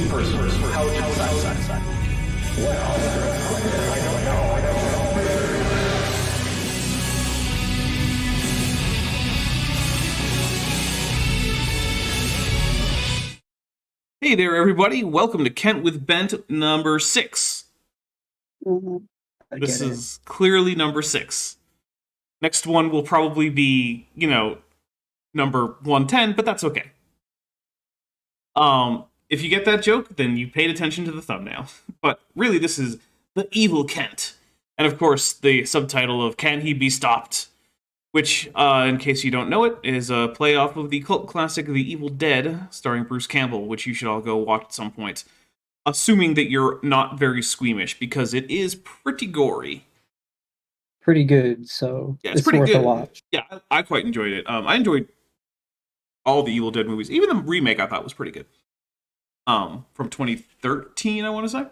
you first. How would you decide? Hey there, everybody. Welcome to Kent with Bent number 6. This is clearly number 6. Next one will probably be, number 110, but that's okay. If you get that joke, then you paid attention to the thumbnail. But really, this is The Evil Kent. And of course, the subtitle of Can He Be Stopped? Which, in case you don't know it, is a play off of the cult classic The Evil Dead, starring Bruce Campbell, which you should all go watch at some point. Assuming that you're not very squeamish, because it is pretty gory. Pretty good, so yeah, it's pretty worth good. A watch. Yeah, I quite enjoyed it. I enjoyed all the Evil Dead movies. Even the remake I thought was pretty good. From 2013, I want to say.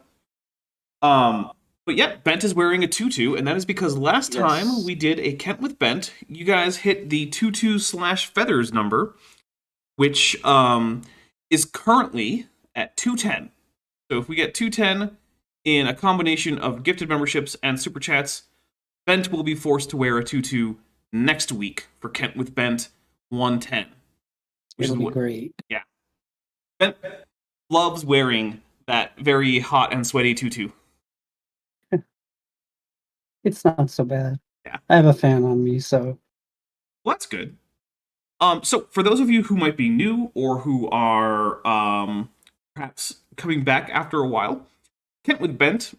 But yeah, Bent is wearing a tutu, and that is because last time we did a Kent with Bent, you guys hit the tutu/feathers number, which is currently at 210. So if we get 210 in a combination of gifted memberships and super chats, Bent will be forced to wear a tutu next week for Kent with Bent 110. Which will be great. Yeah. Bent loves wearing that very hot and sweaty tutu. It's not so bad. Yeah. I have a fan on me, so. Well, that's good. So for those of you who might be new or who are perhaps coming back after a while, Kent with Bent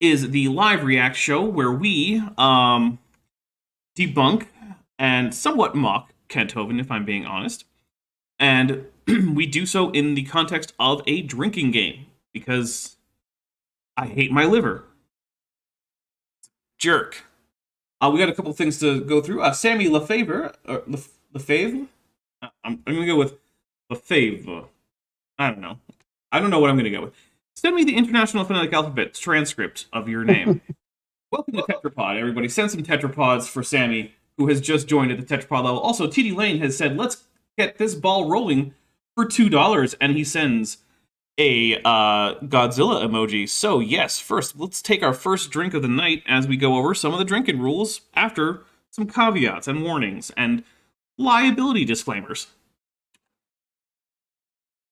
is the live react show where we debunk and somewhat mock Kenthoven, if I'm being honest. And we do so in the context of a drinking game, because I hate my liver. Jerk. We got a couple things to go through. Sammy Lefevre, Lefevre? I'm going to go with Lefevre. I don't know. I don't know what I'm going to go with. Send me the International Phonetic Alphabet transcript of your name. Welcome to Tetrapod, everybody. Send some Tetrapods for Sammy, who has just joined at the Tetrapod level. Also, TD Lane has said, let's get this ball rolling for $2, and he sends a Godzilla emoji. So yes, first, let's take our first drink of the night as we go over some of the drinking rules after some caveats and warnings and liability disclaimers.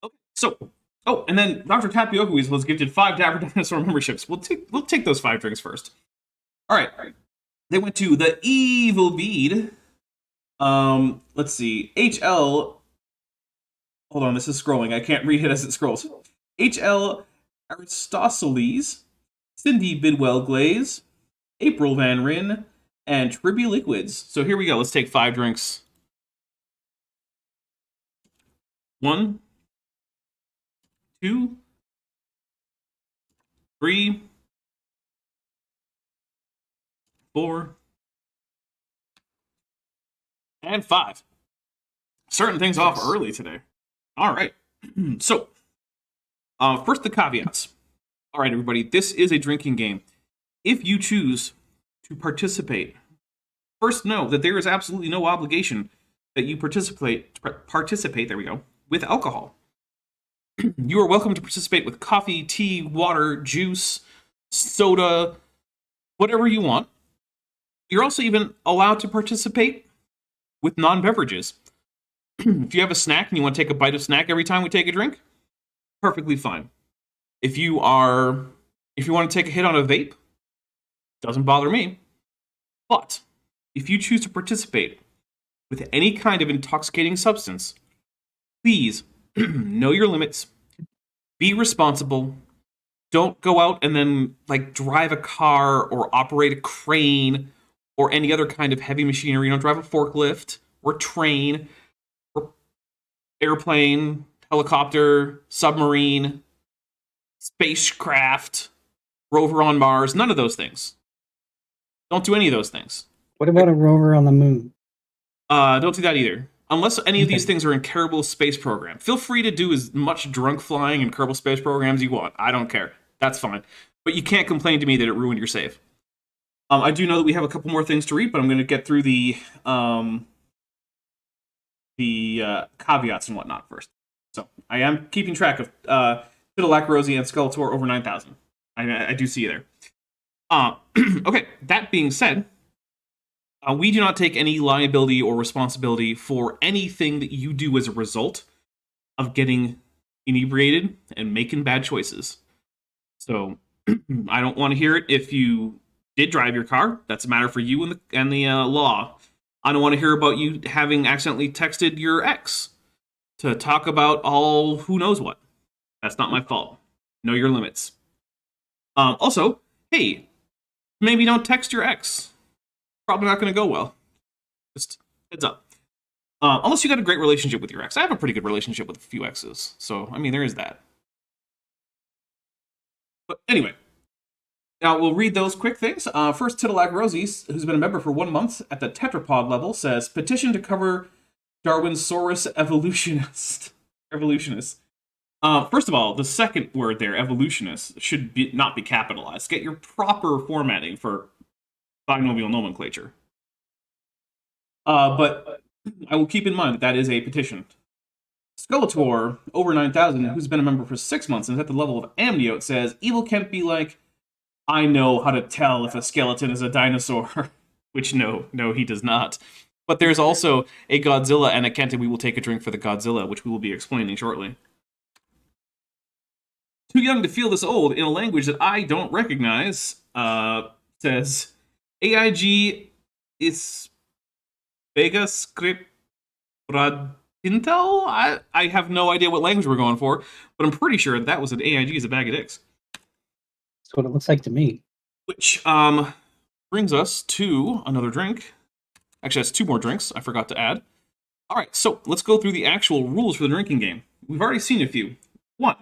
Okay, so, and then Dr. Tapioca was gifted 5 Dapper Dinosaur memberships. We'll take those 5 drinks first. All right. They went to the Evil Bead. Let's see. HL. Hold on, this is scrolling. I can't read it as it scrolls. HL Aristoteles, Cindy Bidwell Glaze, April Van Ryn, and Tribby Liquids. So here we go. Let's take 5 drinks. 1, 2, 3, 4, and 5. Starting things off early today. All right. So, first the caveats. All right, everybody. This is a drinking game. If you choose to participate, first know that there is absolutely no obligation that you participate. There we go. With alcohol. You are welcome to participate with coffee, tea, water, juice, soda, whatever you want. You're also even allowed to participate with non-beverages. If you have a snack and you want to take a bite of snack every time we take a drink, perfectly fine. If you want to take a hit on a vape, doesn't bother me. But if you choose to participate with any kind of intoxicating substance, please know your limits. Be responsible. Don't go out and then drive a car or operate a crane or any other kind of heavy machinery. Don't drive a forklift or train or airplane, helicopter, submarine, spacecraft, rover on Mars. None of those things. Don't do any of those things. What about a rover on the moon? Don't do that either. Unless any of these things are in Kerbal Space Program. Feel free to do as much drunk flying in Kerbal Space Program as you want. I don't care. That's fine. But you can't complain to me that it ruined your save. I do know that we have a couple more things to read, but I'm going to get through the caveats and whatnot first. So I am keeping track of Fiddle-Lac-Rosie and Skeletor over 9,000. I do see you there. Okay, that being said, we do not take any liability or responsibility for anything that you do as a result of getting inebriated and making bad choices. So I don't want to hear it if you did drive your car. That's a matter for you and the law. I don't want to hear about you having accidentally texted your ex to talk about all who knows what. That's not my fault. Know your limits. Also, hey, maybe don't text your ex. Probably not going to go well. Just heads up. Unless you got a great relationship with your ex. I have a pretty good relationship with a few exes. So, I mean, there is that. But anyway. Now, we'll read those quick things. First, Tiddle-Lac-Rosie, who's been a member for 1 month at the tetrapod level, says, petition to cover Darwin's Saurus evolutionist. First of all, the second word there, evolutionist, should not be capitalized. Get your proper formatting for binomial nomenclature. But I will keep in mind that is a petition. Skeletor, over 9,000, who's been a member for 6 months and is at the level of Amniote, says, evil can't be like, I know how to tell if a skeleton is a dinosaur. Which, no, he does not. But there's also a Godzilla and a Kent, and we will take a drink for the Godzilla, which we will be explaining shortly. Too young to feel this old in a language that I don't recognize, says, AIG is Vega Script Radintel? I have no idea what language we're going for, but I'm pretty sure that was an AIG is a bag of dicks. That's what it looks like to me. Which brings us to another drink. Actually, that's 2 more drinks I forgot to add. All right, so let's go through the actual rules for the drinking game. We've already seen a few. 1,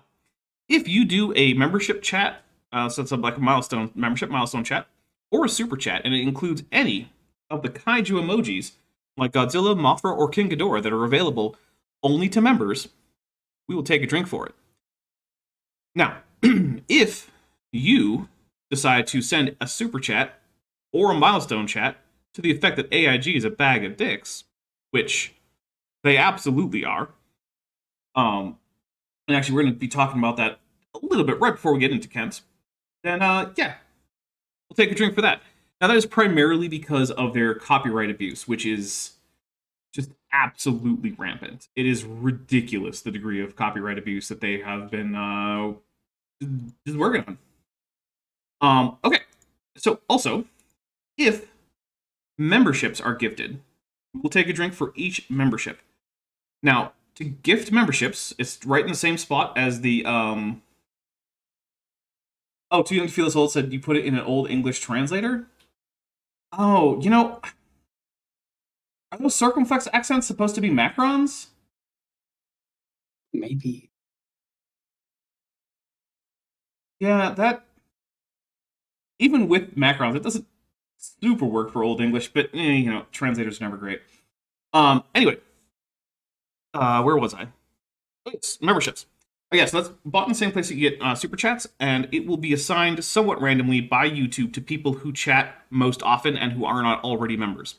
if you do a membership chat, so it's like a membership milestone chat, or a super chat, and it includes any of the kaiju emojis, like Godzilla, Mothra, or King Ghidorah, that are available only to members, we will take a drink for it. Now, if you decide to send a super chat or a milestone chat to the effect that AIG is a bag of dicks, which they absolutely are, and actually we're going to be talking about that a little bit right before we get into Kent, then yeah, we'll take a drink for that. Now that is primarily because of their copyright abuse, which is just absolutely rampant. It is ridiculous, the degree of copyright abuse that they have been just working on. Okay, so also, if memberships are gifted, we'll take a drink for each membership. Now, to gift memberships, it's right in the same spot as the, Too Young to Feel This Old said you put it in an old English translator? Oh, are those circumflex accents supposed to be macrons? Maybe. Yeah, that... Even with macrons, it doesn't super work for Old English, but, translators are never great. Anyway. Where was I? Oh, yes, memberships. Yes, that's bought in the same place that you get super chats, and it will be assigned somewhat randomly by YouTube to people who chat most often and who are not already members.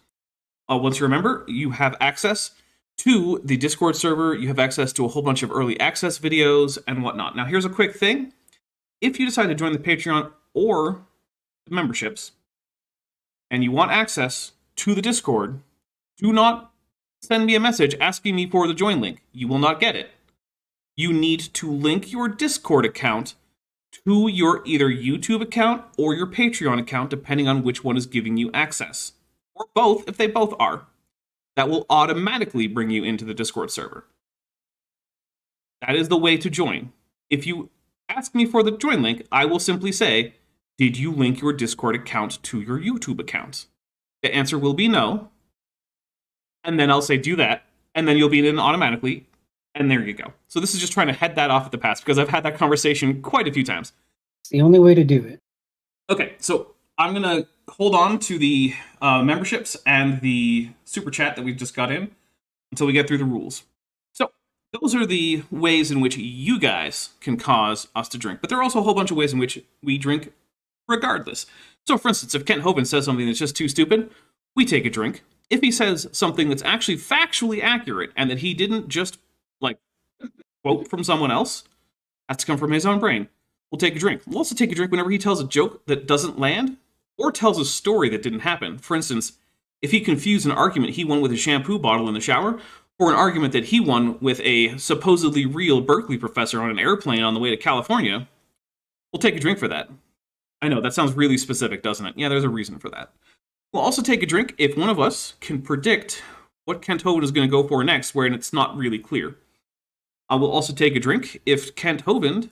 Once you're a member, you have access to the Discord server, you have access to a whole bunch of early access videos and whatnot. Now, here's a quick thing. If you decide to join the Patreon or the memberships, and you want access to the Discord, do not send me a message asking me for the join link. You will not get it. You need to link your Discord account to your either YouTube account or your Patreon account, depending on which one is giving you access. Or both, if they both are. That will automatically bring you into the Discord server. That is the way to join. If you ask me for the join link, I will simply say, did you link your Discord account to your YouTube account? The answer will be no. And then I'll say, do that. And then you'll be in automatically. And there you go. So this is just trying to head that off at the pass, because I've had that conversation quite a few times. It's the only way to do it. Okay, so I'm going to hold on to the memberships and the super chat that we've just got in until we get through the rules. So those are the ways in which you guys can cause us to drink. But there are also a whole bunch of ways in which we drink regardless. So for instance, if Kent Hovind says something that's just too stupid, we take a drink. If he says something that's actually factually accurate and that he didn't just quote from someone else, Has to come from his own brain. We'll take a drink. We'll also take a drink whenever he tells a joke that doesn't land or tells a story that didn't happen. For instance, if he confused an argument he won with a shampoo bottle in the shower or an argument that he won with a supposedly real Berkeley professor on an airplane on the way to California, we'll take a drink for that. I know, that sounds really specific, doesn't it? Yeah, there's a reason for that. We'll also take a drink if one of us can predict what Kent Hovind is going to go for next, where it's not really clear. We'll also take a drink if Kent Hovind,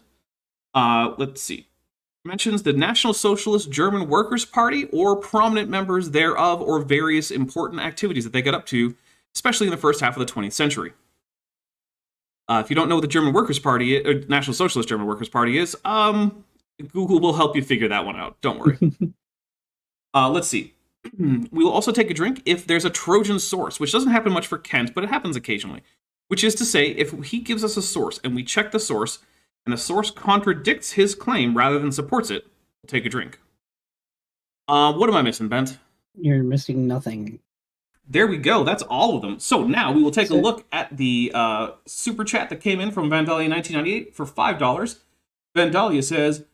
let's see, mentions the National Socialist German Workers' Party or prominent members thereof or various important activities that they got up to, especially in the first half of the 20th century. If you don't know what the German Workers' Party, or National Socialist German Workers' Party is, Google will help you figure that one out. Don't worry. Let's see. We will also take a drink if there's a Trojan source, which doesn't happen much for Kent, but it happens occasionally. Which is to say, if he gives us a source and we check the source, and the source contradicts his claim rather than supports it, we'll take a drink. What am I missing, Bent? You're missing nothing. There we go. That's all of them. So now we will take a look at the super chat that came in from Vandalia 1998 for $5. Vandalia says,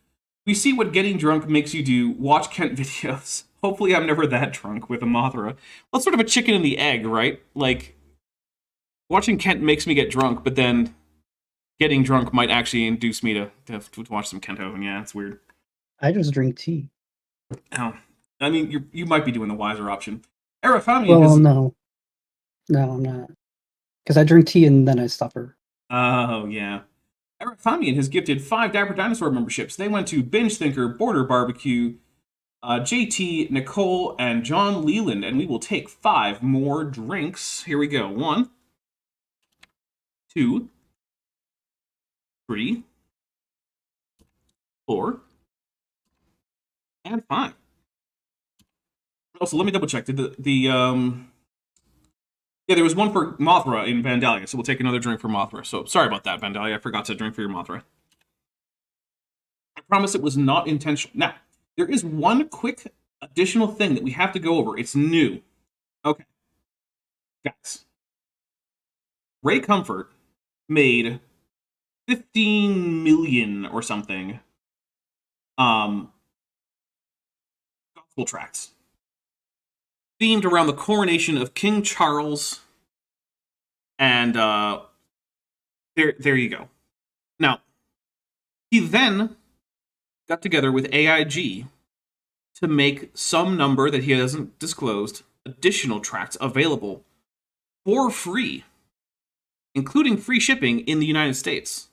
"We see what getting drunk makes you do. Watch Kent videos. Hopefully I'm never that drunk with a Mothra." Well, it's sort of a chicken and the egg, right? Like, watching Kent makes me get drunk, but then getting drunk might actually induce me to watch some Kent Hovind. Yeah, it's weird. I just drink tea. Oh, I mean, you might be doing the wiser option. Arafami Well, no, I'm not. Because I drink tea and then I suffer. Oh, yeah. Arafamian has gifted 5 Dapper Dinosaur memberships. They went to Binge Thinker, Border Barbecue, JT, Nicole, and John Leland, and we will take 5 more drinks. Here we go. 1, 2, 3, 4, and 5. Also, let me double check. Did yeah, there was one for Mothra in Vandalia, so we'll take another drink for Mothra. So, sorry about that, Vandalia. I forgot to drink for your Mothra. I promise it was not intentional. Now, there is one quick additional thing that we have to go over. It's new. Okay. Guys. Ray Comfort made 15 million or something gospel tracks themed around the coronation of King Charles, and there you go. Now, he then got together with AIG to make some number that he hasn't disclosed additional tracks available for free, including free shipping in the United States.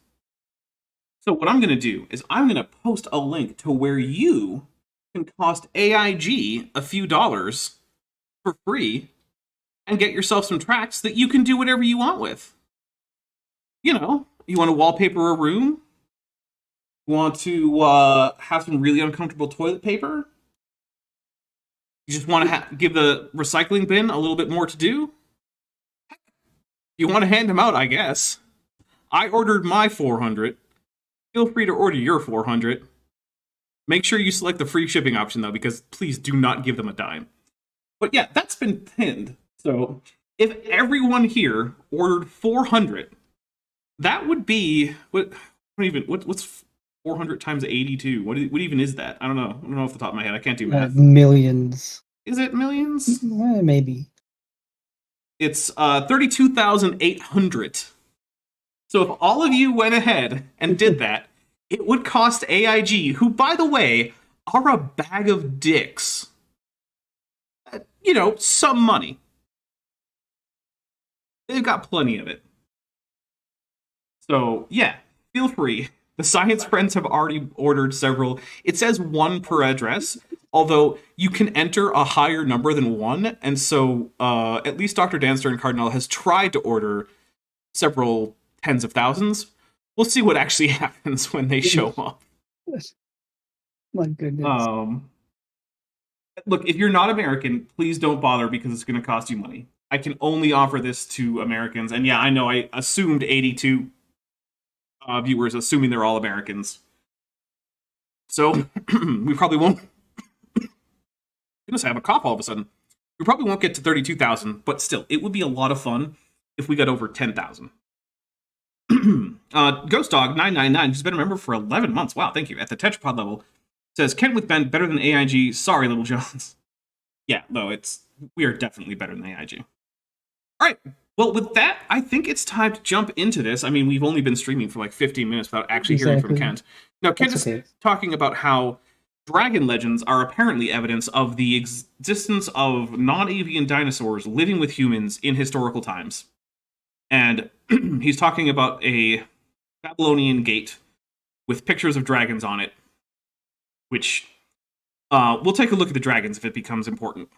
So what I'm going to do is I'm going to post a link to where you can cost AIG a few dollars for free and get yourself some tracks that you can do whatever you want with. You know, you want to wallpaper a room? You want to have some really uncomfortable toilet paper? You just want to give the recycling bin a little bit more to do? You want to hand them out, I guess. I ordered my 400. Feel free to order your 400. Make sure you select the free shipping option, though, because please do not give them a dime. But yeah, that's been pinned. So if everyone here ordered 400, that would be what's 400 times 82? What even is that? I don't know. I don't know off the top of my head. I can't do math. Millions. Is it millions? Maybe. It's 32,800. So if all of you went ahead and did that, it would cost AIG, who, by the way, are a bag of dicks, you know, some money. They've got plenty of it. So, yeah, feel free. The Science Friends have already ordered several. It says 1 per address, although you can enter a higher number than 1, and so at least Dr. Dan Stern Cardinal has tried to order several tens of thousands. We'll see what actually happens when they show up. My goodness. Look, if you're not American, please don't bother because it's going to cost you money. I can only offer this to Americans. And yeah, I know I assumed 82 viewers, assuming they're all Americans. So we probably won't. Goodness, I have a cough all of a sudden. We probably won't get to 32,000, but still, it would be a lot of fun if we got over 10,000. Ghost Dog 999, who's been a member for 11 months. Wow, thank you. At the Tetrapod level, says Kent with Ben better than AIG. Sorry, Little Jones. Yeah, no, we are definitely better than AIG. All right. Well, with that, I think it's time to jump into this. I mean, we've only been streaming for like 15 minutes without actually hearing from Kent. Now, Kent is talking about how dragon legends are apparently evidence of the existence of non-avian dinosaurs living with humans in historical times. And he's talking about a Babylonian gate with pictures of dragons on it, which we'll take a look at the dragons if it becomes important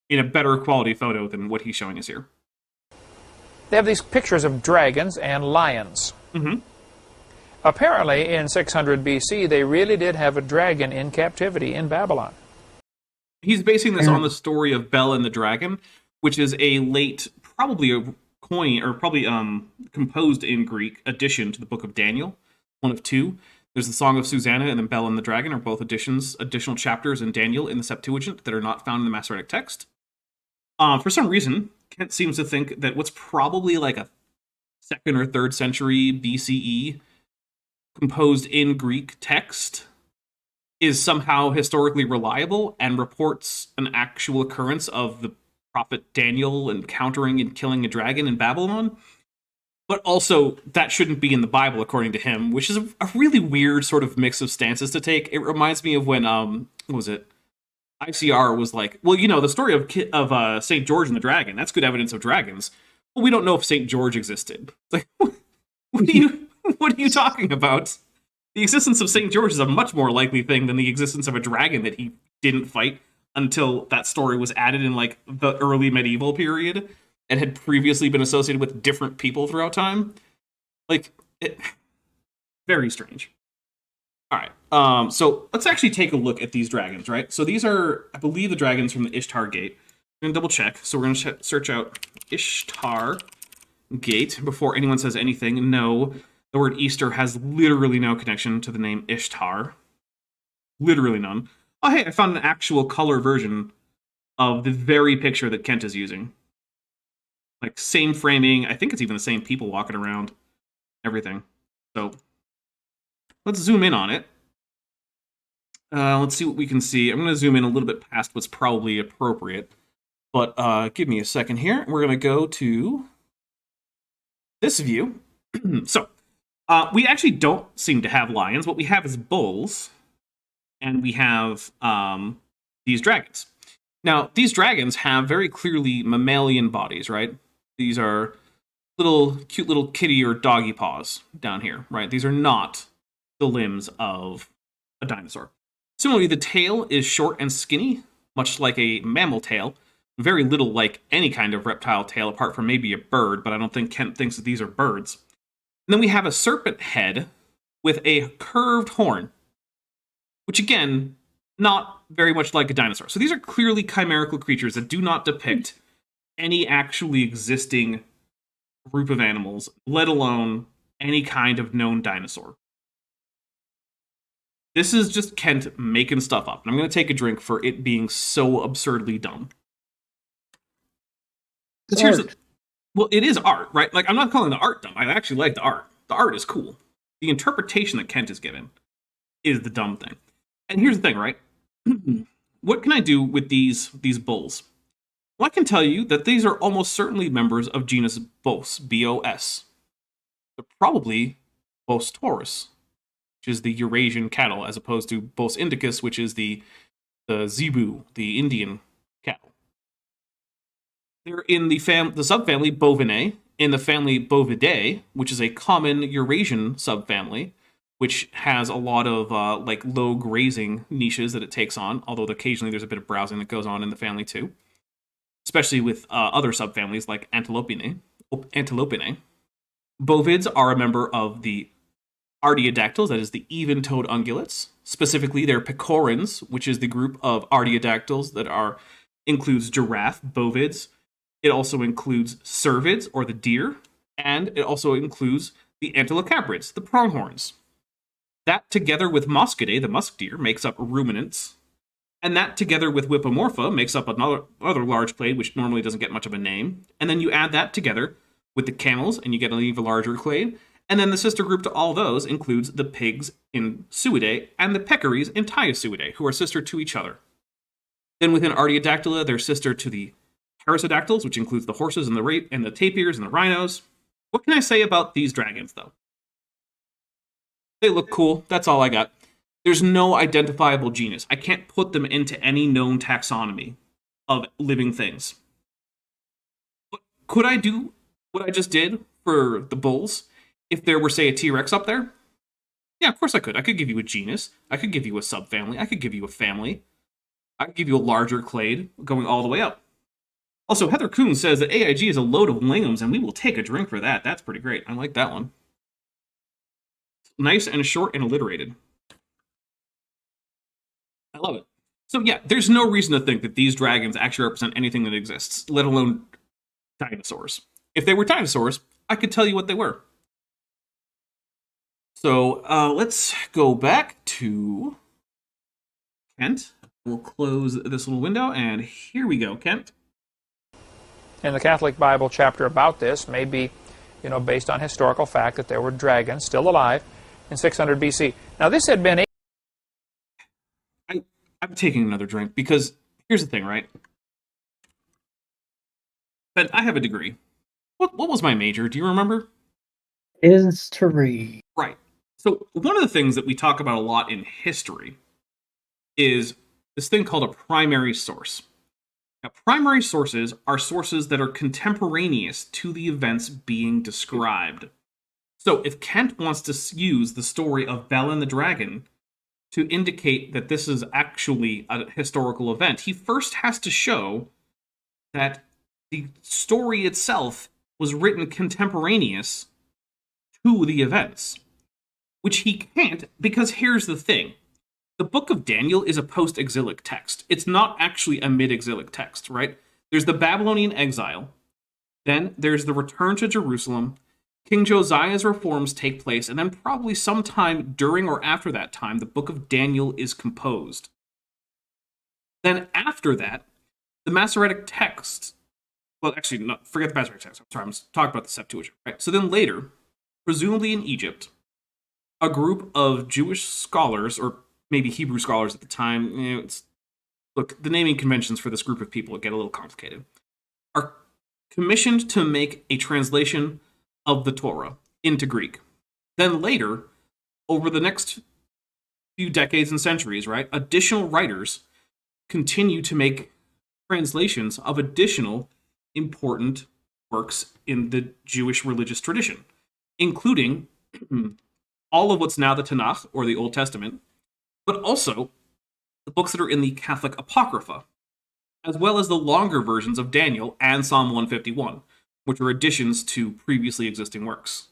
in a better quality photo than what he's showing us here. They have these pictures of dragons and lions. Mm-hmm. Apparently, in 600 BC, they really did have a dragon in captivity in Babylon. He's basing this on the story of Bel and the Dragon, which is a late, probably a coin, or probably composed in Greek addition to the Book of Daniel, one of two. There's the Song of Susanna and then Bel and the Dragon are both additional chapters in Daniel in the Septuagint that are not found in the Masoretic text. For some reason, Kent seems to think that what's probably like a 2nd or 3rd century BCE composed in Greek text is somehow historically reliable and reports an actual occurrence of the prophet Daniel encountering and killing a dragon in Babylon. But also, that shouldn't be in the Bible, according to him, which is a really weird sort of mix of stances to take. It reminds me of when, what was it? ICR was like, well, you know, the story of St. George and the Dragon, that's good evidence of dragons. Well, we don't know if St. George existed. It's like, what are you talking about? The existence of St. George is a much more likely thing than the existence of a dragon that he didn't fight until that story was added in, like, the early medieval period and had previously been associated with different people throughout time. Like, very strange. All right, so let's actually take a look at these dragons, right? So these are, I believe, the dragons from the Ishtar Gate. I'm going to double check. So we're going to search out Ishtar Gate before anyone says anything. No, the word Easter has literally no connection to the name Ishtar. Literally none. Oh, hey, I found an actual color version of the very picture that Kent is using. Like, same framing. I think it's even the same people walking around. Everything. So let's zoom in on it. Let's see what we can see. I'm going to zoom in a little bit past what's probably appropriate. But give me a second here. We're going to go to this view. So, we actually don't seem to have lions. What we have is bulls. And we have these dragons. Now, these dragons have very clearly mammalian bodies, right? These are cute little kitty or doggy paws down here, right? These are not the limbs of a dinosaur. Similarly, the tail is short and skinny, much like a mammal tail. Very little like any kind of reptile tail, apart from maybe a bird, but I don't think Kent thinks that these are birds. And then we have a serpent head with a curved horn, which again, not very much like a dinosaur. So these are clearly chimerical creatures that do not depict any actually existing group of animals, let alone any kind of known dinosaur. This is just Kent making stuff up. And I'm going to take a drink for it being so absurdly dumb. Well, it is art, right? Like, I'm not calling the art dumb. I actually like the art. The art is cool. The interpretation that Kent is given is the dumb thing. And here's the thing, right? What can I do with these bulls? Well, I can tell you that these are almost certainly members of genus Bos, B-O-S. They're probably Bos taurus, which is the Eurasian cattle, as opposed to Bos indicus, which is the zebu, the Indian cattle. They're in the subfamily Bovinae, in the family Bovidae, which is a common Eurasian subfamily, which has a lot of like low grazing niches that it takes on, although occasionally there's a bit of browsing that goes on in the family too, especially with other subfamilies like Antilopinae. Bovids are a member of the Artiodactyls, that is the even-toed ungulates. Specifically, they're pecorins, which is the group of Artiodactyls that includes giraffe, bovids. It also includes cervids, or the deer, and it also includes the antilocabrids, the pronghorns. That, together with Moschidae, the musk deer, makes up ruminants. And that, together with Whippomorpha, makes up another large clade, which normally doesn't get much of a name. And then you add that together with the camels, and you get an even larger clade. And then the sister group to all those includes the pigs in Suidae and the peccaries in Suidae, who are sister to each other. Then within Artiodactyla, they're sister to the Perissodactyls, which includes the horses and the tapirs and the rhinos. What can I say about these dragons, though? They look cool. That's all I got. There's no identifiable genus. I can't put them into any known taxonomy of living things. But could I do what I just did for the bulls if there were, say, a T-Rex up there? Yeah, of course I could. I could give you a genus. I could give you a subfamily. I could give you a family. I could give you a larger clade going all the way up. Also, Heather Kuhn says that AIG is a load of lingams, and we will take a drink for that. That's pretty great. I like that one. Nice and short and alliterated. I love it. So yeah, there's no reason to think that these dragons actually represent anything that exists, let alone dinosaurs. If they were dinosaurs, I could tell you what they were. So let's go back to Kent. We'll close this little window, and here we go, Kent. In the Catholic Bible chapter about this may be, based on historical fact that there were dragons still alive in 600 BC. Now this had been... I'm taking another drink because here's the thing, right? Ben, I have a degree. What was my major? Do you remember? History. Right. So one of the things that we talk about a lot in history is this thing called a primary source. Now, primary sources are sources that are contemporaneous to the events being described. So if Kent wants to use the story of Bel and the Dragon to indicate that this is actually a historical event, he first has to show that the story itself was written contemporaneous to the events, which he can't, because here's the thing. The Book of Daniel is a post-exilic text. It's not actually a mid-exilic text, right? There's the Babylonian exile, then there's the return to Jerusalem, King Josiah's reforms take place, and then probably sometime during or after that time, the Book of Daniel is composed. Then after that, the Masoretic text, well, actually, no, forget the Masoretic text. I'm sorry, I'm talking about the Septuagint, right? So then later, presumably in Egypt, a group of Jewish scholars, or maybe Hebrew scholars at the time, look, the naming conventions for this group of people get a little complicated, are commissioned to make a translation of the Torah into Greek. Then later, over the next few decades and centuries, right, additional writers continue to make translations of additional important works in the Jewish religious tradition, including all of what's now the Tanakh, or the Old Testament, but also the books that are in the Catholic Apocrypha, as well as the longer versions of Daniel and Psalm 151, which are additions to previously existing works.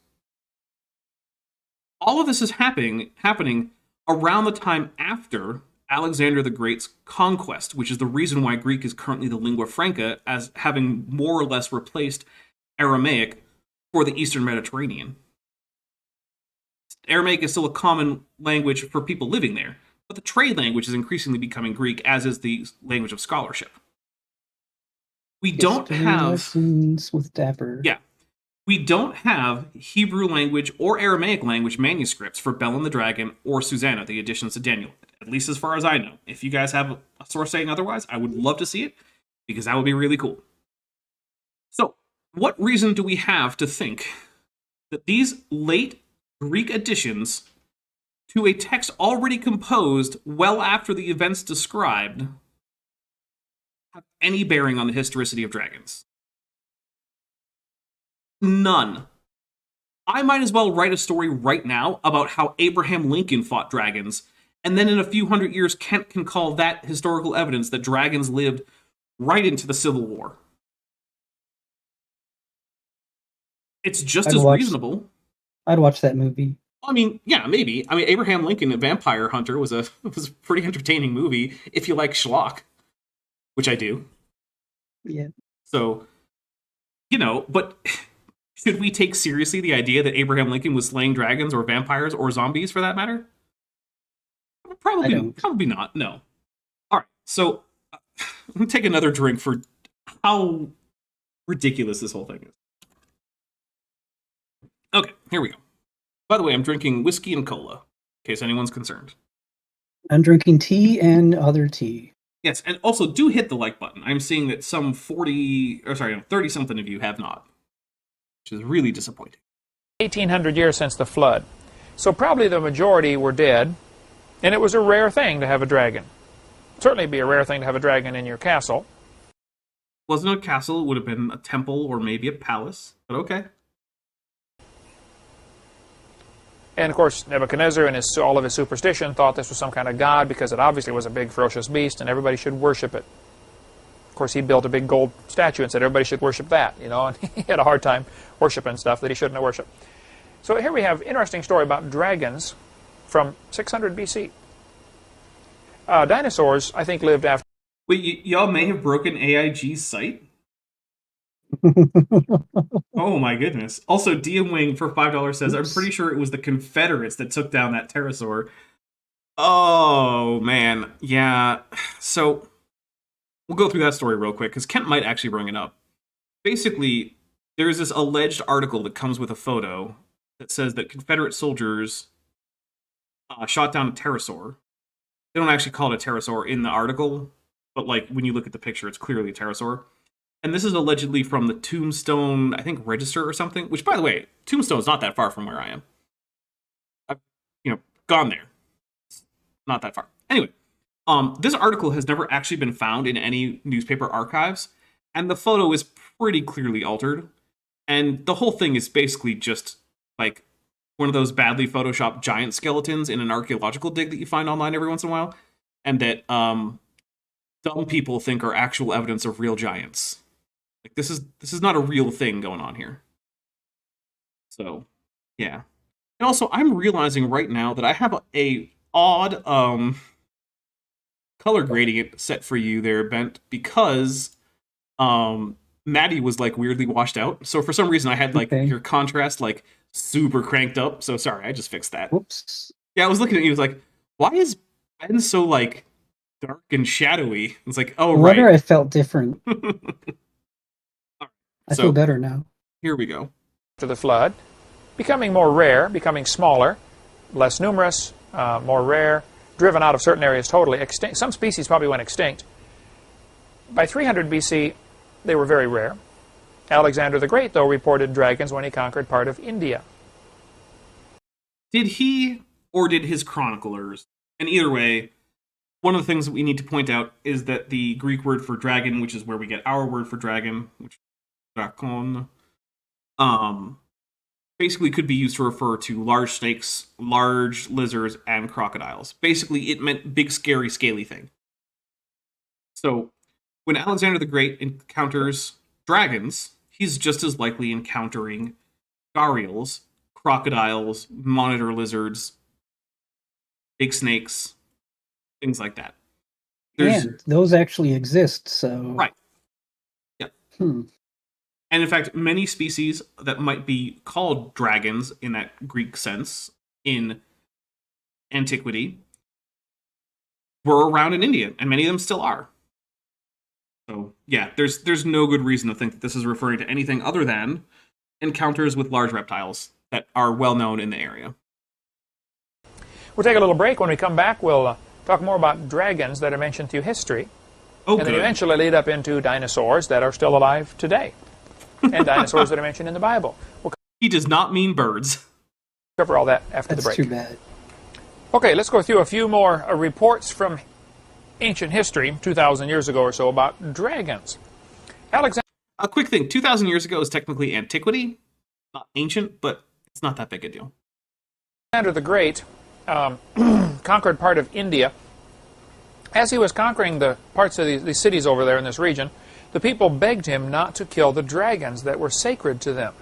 All of this is happening around the time after Alexander the Great's conquest, which is the reason why Greek is currently the lingua franca, as having more or less replaced Aramaic for the Eastern Mediterranean. Aramaic is still a common language for people living there, but the trade language is increasingly becoming Greek, as is the language of scholarship. We don't have lessons with Dapper. Yeah. We don't have Hebrew language or Aramaic language manuscripts for Bel and the Dragon or Susanna, the additions to Daniel, at least as far as I know. If you guys have a source saying otherwise, I would love to see it, because that would be really cool. So, what reason do we have to think that these late Greek additions to a text already composed well after the events described have any bearing on the historicity of dragons? None. I might as well write a story right now about how Abraham Lincoln fought dragons, and then in a few hundred years, Kent can call that historical evidence that dragons lived right into the Civil War. It's just as reasonable. I'd watch that movie. I mean, yeah, maybe. I mean, Abraham Lincoln, a Vampire Hunter, was a pretty entertaining movie if you like schlock, which I do. Yeah. So, but should we take seriously the idea that Abraham Lincoln was slaying dragons or vampires or zombies, for that matter? Probably not. No. All right. So, I'm going to take another drink for how ridiculous this whole thing is. Okay, here we go. By the way, I'm drinking whiskey and cola, in case anyone's concerned. I'm drinking tea and other tea. Yes, and also do hit the like button. I'm seeing that some 30-something of you have not, which is really disappointing. 1,800 years since the flood. So probably the majority were dead, and it was a rare thing to have a dragon. Certainly be a rare thing to have a dragon in your castle. Wasn't a castle, it would have been a temple or maybe a palace, but okay. And of course, Nebuchadnezzar and all of his superstition thought this was some kind of god because it obviously was a big ferocious beast and everybody should worship it. Of course, he built a big gold statue and said everybody should worship that, you know, and he had a hard time worshiping stuff that he shouldn't have worshipped. So here we have an interesting story about dragons from 600 BC. Dinosaurs, I think, lived after... Wait, y'all may have broken AIG's site? Oh my goodness. Also, DM Wing for $5 says, I'm pretty sure it was the Confederates that took down that pterosaur. Oh, man. Yeah. So, we'll go through that story real quick, because Kent might actually bring it up. Basically, there's this alleged article that comes with a photo that says that Confederate soldiers shot down a pterosaur. They don't actually call it a pterosaur in the article, but like when you look at the picture, it's clearly a pterosaur. And this is allegedly from the Tombstone, I think, Register or something. Which, by the way, Tombstone's not that far from where I am. I've, gone there. It's not that far. Anyway, this article has never actually been found in any newspaper archives, and the photo is pretty clearly altered. And the whole thing is basically just like one of those badly photoshopped giant skeletons in an archaeological dig that you find online every once in a while, and that dumb people think are actual evidence of real giants. Like this is not a real thing going on here. So, yeah. And also, I'm realizing right now that I have a odd color gradient set for you there, Bent, because Maddie was like weirdly washed out. So for some reason I had like your contrast like super cranked up. So sorry, I just fixed that. Whoops. Yeah, I was looking at you, I was like, why is Ben so like dark and shadowy? It's like, oh, right. I wonder I felt different. I feel better now. Here we go. After the flood, becoming more rare, becoming smaller, less numerous, more rare, driven out of certain areas totally, extinct. Some species probably went extinct. By 300 BC, they were very rare. Alexander the Great, though, reported dragons when he conquered part of India. Did he, or did his chroniclers? And either way, one of the things that we need to point out is that the Greek word for dragon, which is where we get our word for dragon, which is drakon, basically could be used to refer to large snakes, large lizards, and crocodiles. Basically, it meant big, scary, scaly thing. So, when Alexander the Great encounters dragons, he's just as likely encountering gharials, crocodiles, monitor lizards, big snakes, things like that. And those actually exist, so... Right. Yeah. And in fact, many species that might be called dragons in that Greek sense in antiquity were around in India, and many of them still are. So, yeah, there's no good reason to think that this is referring to anything other than encounters with large reptiles that are well known in the area. We'll take a little break. When we come back, we'll talk more about dragons that are mentioned through history. Oh, and then eventually lead up into dinosaurs that are still alive today. And dinosaurs that are mentioned in the Bible. He does not mean birds. Cover all that after the break. That's too bad. Okay, let's go through a few more reports from ancient history, 2,000 years ago or so, about dragons. Alexander. A quick thing, 2,000 years ago is technically antiquity, not ancient, but it's not that big a deal. Alexander the Great conquered part of India. As he was conquering the parts of these cities over there in this region, the people begged him not to kill the dragons that were sacred to them.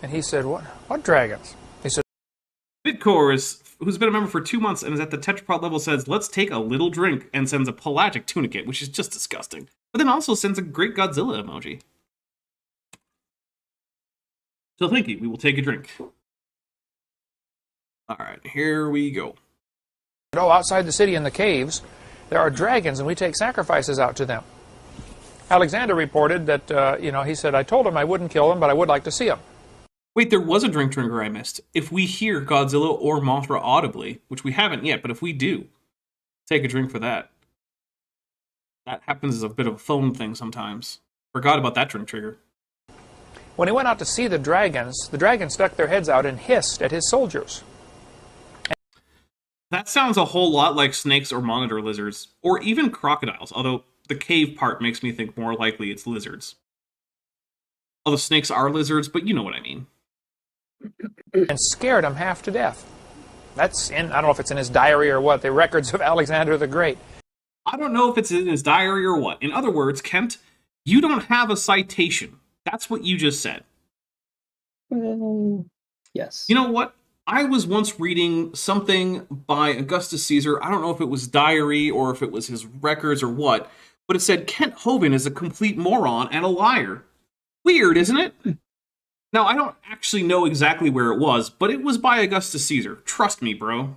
And he said, what dragons? He said, Bitcore, who's been a member for 2 months and is at the tetrapod level, says, let's take a little drink, and sends a pelagic tunicate, which is just disgusting. But then also sends a great Godzilla emoji. So thank you, we will take a drink. Alright, here we go. Oh, outside the city in the caves, there are dragons, and we take sacrifices out to them. Alexander reported that, he said, I told him I wouldn't kill them, but I would like to see them. Wait, there was a drink trigger I missed. If we hear Godzilla or Mothra audibly, which we haven't yet, but if we do, take a drink for that. That happens as a bit of a phone thing sometimes. Forgot about that drink trigger. When he went out to see the dragons stuck their heads out and hissed at his soldiers. That sounds a whole lot like snakes or monitor lizards, or even crocodiles, although the cave part makes me think more likely it's lizards. Although snakes are lizards, but you know what I mean. And scared him half to death. That's in, I don't know if it's in his diary or what, the records of Alexander the Great. I don't know if it's in his diary or what. In other words, Kent, you don't have a citation. That's what you just said. Well, yes. You know what? I was once reading something by Augustus Caesar. I don't know if it was diary or if it was his records or what, but it said Kent Hovind is a complete moron and a liar. Weird, isn't it? Now, I don't actually know exactly where it was, but it was by Augustus Caesar. Trust me, bro.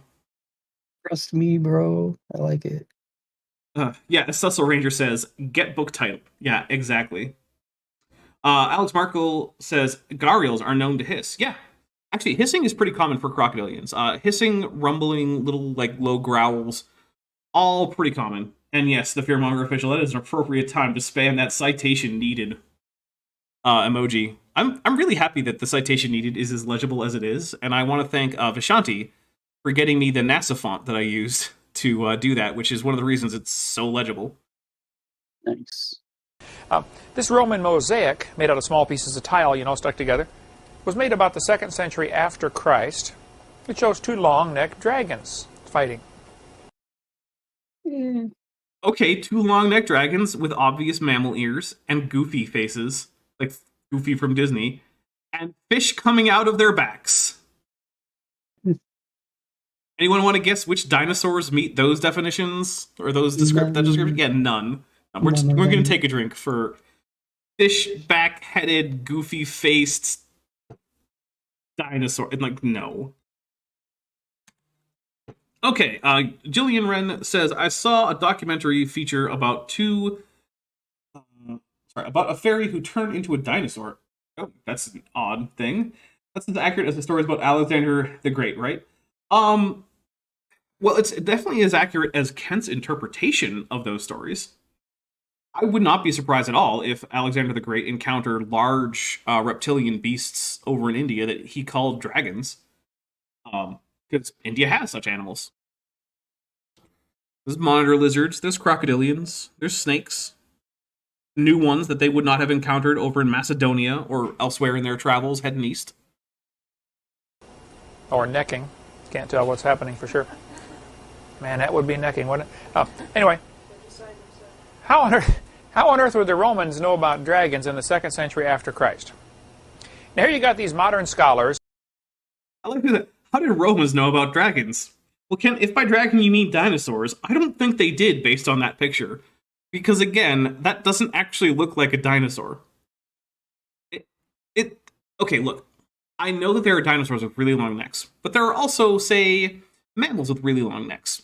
Trust me, bro. I like it. Yeah, Cecil Ranger says, get book title. Yeah, exactly. Alex Markle says, gharials are known to hiss. Yeah, actually, hissing is pretty common for crocodilians. Hissing, rumbling, little, low growls, all pretty common. And yes, the Fearmonger official, that is an appropriate time to spam that citation needed emoji. I'm really happy that the citation needed is as legible as it is, and I want to thank Vishanti for getting me the NASA font that I used to do that, which is one of the reasons it's so legible. Nice. This Roman mosaic, made out of small pieces of tile, stuck together, was made about the 2nd century after Christ. It shows 2 long-necked dragons fighting. Okay, 2 long-necked dragons with obvious mammal ears and goofy faces, like Goofy from Disney, and fish coming out of their backs. Anyone want to guess which dinosaurs meet those definitions or those descriptions? Yeah, none. We're going to take a drink for fish back-headed, goofy-faced dinosaur. No. Okay, Jillian Wren says, I saw a documentary feature about about a fairy who turned into a dinosaur. Oh, that's an odd thing. That's as accurate as the stories about Alexander the Great, right? Well, it's definitely as accurate as Kent's interpretation of those stories. I would not be surprised at all if Alexander the Great encountered large reptilian beasts over in India that he called dragons. Because India has such animals. There's monitor lizards, there's crocodilians, there's snakes. New ones that they would not have encountered over in Macedonia or elsewhere in their travels heading east. Or necking. Can't tell what's happening for sure. Man, that would be necking, wouldn't it? Anyway, how on earth would the Romans know about dragons in the 2nd century after Christ? Now here you got these modern scholars. I like that. How did Romans know about dragons? Well, Ken, if by dragon you mean dinosaurs, I don't think they did based on that picture. Because again, that doesn't actually look like a dinosaur. Okay, look. I know that there are dinosaurs with really long necks, but there are also, say, mammals with really long necks.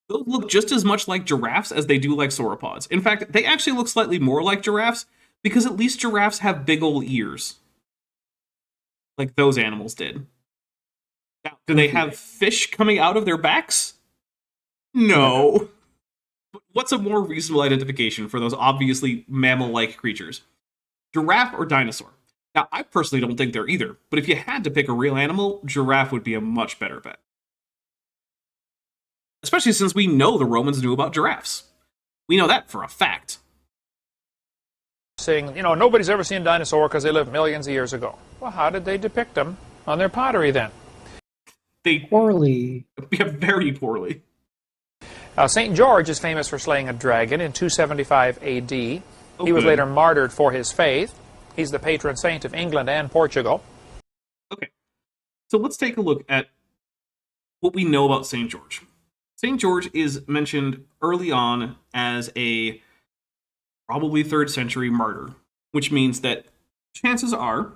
Those look just as much like giraffes as they do like sauropods. In fact, they actually look slightly more like giraffes because at least giraffes have big old ears. Like those animals did. Now, do they have fish coming out of their backs? No. But what's a more reasonable identification for those obviously mammal-like creatures? Giraffe or dinosaur? Now, I personally don't think they're either, but if you had to pick a real animal, giraffe would be a much better bet. Especially since we know the Romans knew about giraffes. We know that for a fact. Saying, nobody's ever seen a dinosaur because they lived millions of years ago. Well, how did they depict them on their pottery then? Poorly. Yeah, very poorly. St. George is famous for slaying a dragon in 275 A.D. Oh, he was good. later martyred for his faith. He's the patron saint of England and Portugal. Okay, so let's take a look at what we know about St. George. St. George is mentioned early on as a probably 3rd century martyr, which means that chances are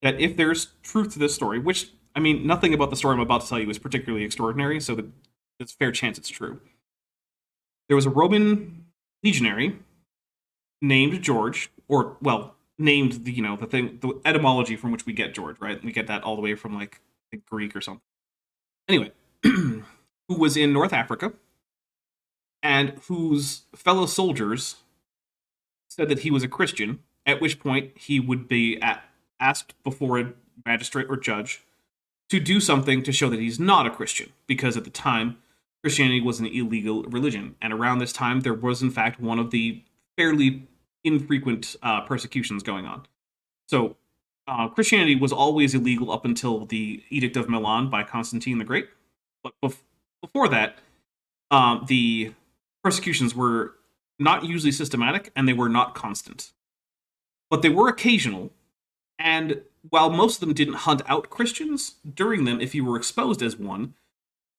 that if there's truth to this story, which, I mean, nothing about the story I'm about to tell you is particularly extraordinary, so there's a fair chance it's true. There was a Roman legionary named George, or, well, named the etymology from which we get George, right? We get that all the way from like Greek or something. Anyway, who was in North Africa and whose fellow soldiers said that he was a Christian, at which point he would be asked before a magistrate or judge to do something to show that he's not a Christian, because at the time, Christianity was an illegal religion, and around this time, there was in fact one of the fairly infrequent persecutions going on. So, Christianity was always illegal up until the Edict of Milan by Constantine the Great, but before that, the persecutions were not usually systematic, and they were not constant. But they were occasional, and while most of them didn't hunt out Christians, during them, if you were exposed as one,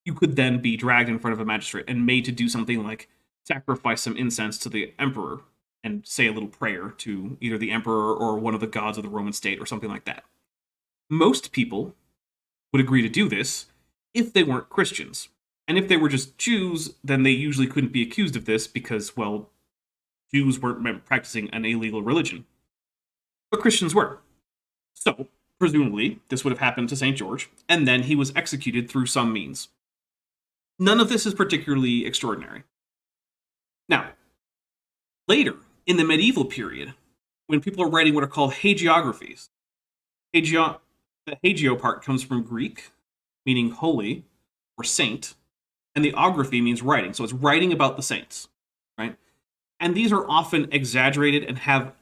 you could then be dragged in front of a magistrate and made to do something like sacrifice some incense to the emperor and say a little prayer to either the emperor or one of the gods of the Roman state or something like that. Most people would agree to do this if they weren't Christians. And if they were just Jews, then they usually couldn't be accused of this because, well, Jews weren't practicing an illegal religion. But Christians were. So, presumably, this would have happened to St. George, and then he was executed through some means. None of this is particularly extraordinary. Now, later, in the medieval period, when people are writing what are called hagiographies, the hagio part comes from Greek, meaning holy, or saint, and the ography means writing, so it's writing about the saints, right? And these are often exaggerated and have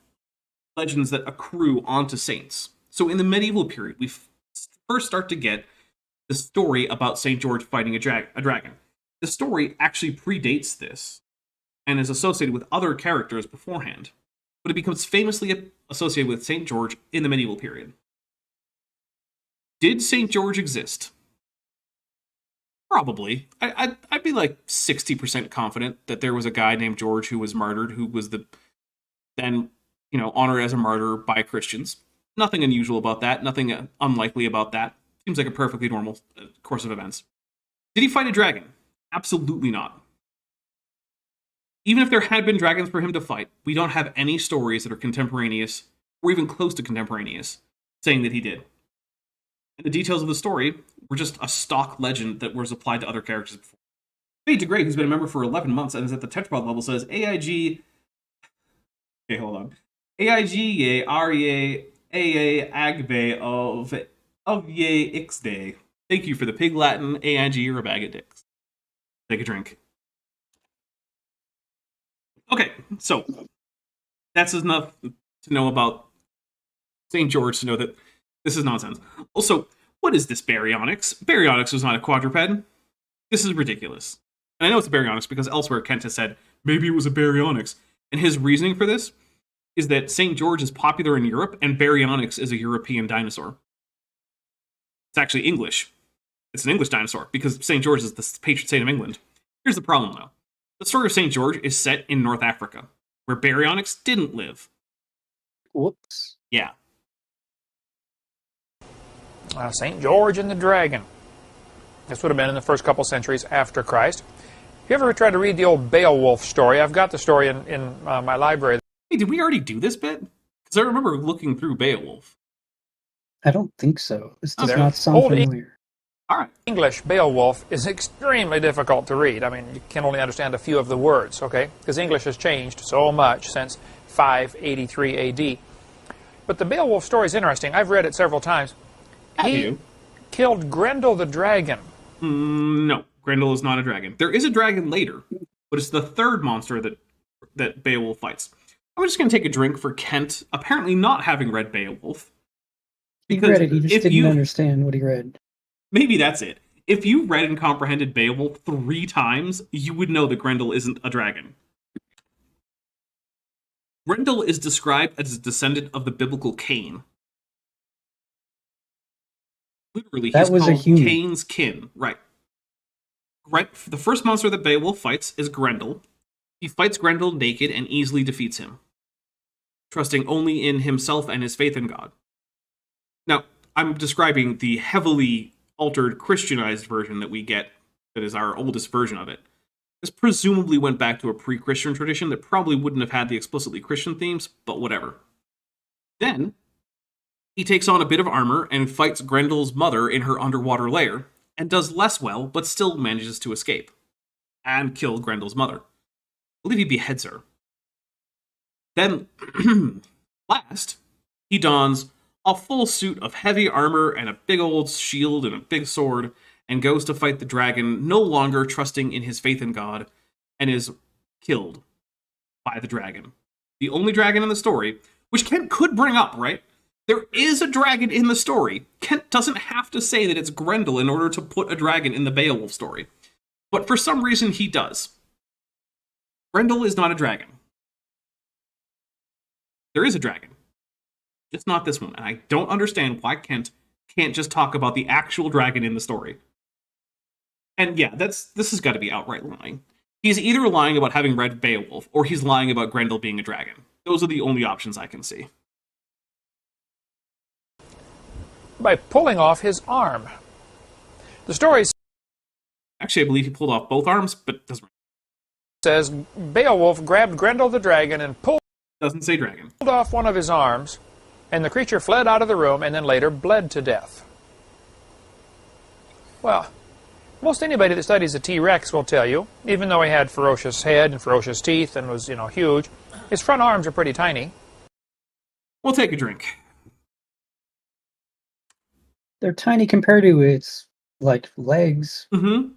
legends that accrue onto saints. So in the medieval period, we first start to get the story about St. George fighting a dragon. The story actually predates this and is associated with other characters beforehand, but it becomes famously associated with St. George in the medieval period. Did St. George exist? Probably. I'd be like 60% confident that there was a guy named George who was martyred, who was then honored as a martyr by Christians. Nothing unusual about that. Nothing unlikely about that. Seems like a perfectly normal course of events. Did he fight a dragon? Absolutely not. Even if there had been dragons for him to fight, we don't have any stories that are contemporaneous, or even close to contemporaneous, saying that he did. And the details of the story were just a stock legend that was applied to other characters before. Fade to Grey, who's been a member for 11 months and is at the tetrapod level, says AIG... Okay, hold on. AIG Arye AA Agbe of Ye Ixday. Thank you for the pig Latin, AIG, or a bag of dicks. Take a drink. Okay, so that's enough to know about St. George to know that this is nonsense. Also, what is this baryonyx? Baryonyx was not a quadruped. This is ridiculous. And I know it's a baryonyx because elsewhere Kent has said, maybe it was a baryonyx. And his reasoning for this is that St. George is popular in Europe and baryonyx is a European dinosaur. It's actually English. It's an English dinosaur because St. George is the patron saint of England. Here's the problem, though. The story of St. George is set in North Africa, where baryonyx didn't live. Whoops. Yeah. St. George and the Dragon. This would have been in the first couple centuries after Christ. If you ever tried to read the old Beowulf story, I've got the story in my library. Hey, did we already do this bit? Because I remember looking through Beowulf. I don't think so. This does Okay. not sound Old familiar. All right. English Beowulf is extremely difficult to read. I mean, you can only understand a few of the words, okay? Because English has changed so much since 583 AD. But the Beowulf story is interesting. I've read it several times. He killed Grendel the dragon. No, Grendel is not a dragon. There is a dragon later, but it's the third monster that Beowulf fights. I'm just going to take a drink for Kent apparently not having read Beowulf. He read it, he just didn't understand what he read. Maybe that's it. If you read and comprehended Beowulf 3 times, you would know that Grendel isn't a dragon. Grendel is described as a descendant of the biblical Cain. Literally, he's called Cain's kin. Right. The first monster that Beowulf fights is Grendel. He fights Grendel naked and easily defeats him, trusting only in himself and his faith in God. Now, I'm describing the heavily altered Christianized version that we get, that is our oldest version of it. This presumably went back to a pre-Christian tradition that probably wouldn't have had the explicitly Christian themes, but whatever. Then he takes on a bit of armor and fights Grendel's mother in her underwater lair, and does less well, but still manages to escape and kill Grendel's mother. I believe he beheads her. Then, last, he dons a full suit of heavy armor and a big old shield and a big sword, and goes to fight the dragon, no longer trusting in his faith in God, and is killed by the dragon. The only dragon in the story, which Kent could bring up, right? There is a dragon in the story. Kent doesn't have to say that it's Grendel in order to put a dragon in the Beowulf story. But for some reason, he does. Grendel is not a dragon. There is a dragon. Just not this one. And I don't understand why Kent can't just talk about the actual dragon in the story. And yeah, this has got to be outright lying. He's either lying about having read Beowulf, or he's lying about Grendel being a dragon. Those are the only options I can see. By pulling off his arm. The story Actually, I believe he pulled off both arms, but doesn't says Beowulf grabbed Grendel the dragon and doesn't say dragon. pulled off one of his arms, and the creature fled out of the room and then later bled to death. Well, most anybody that studies a T-Rex will tell you, even though he had ferocious head and ferocious teeth and was, huge, his front arms are pretty tiny. We'll take a drink. They're tiny compared to its, legs. Mm-hmm.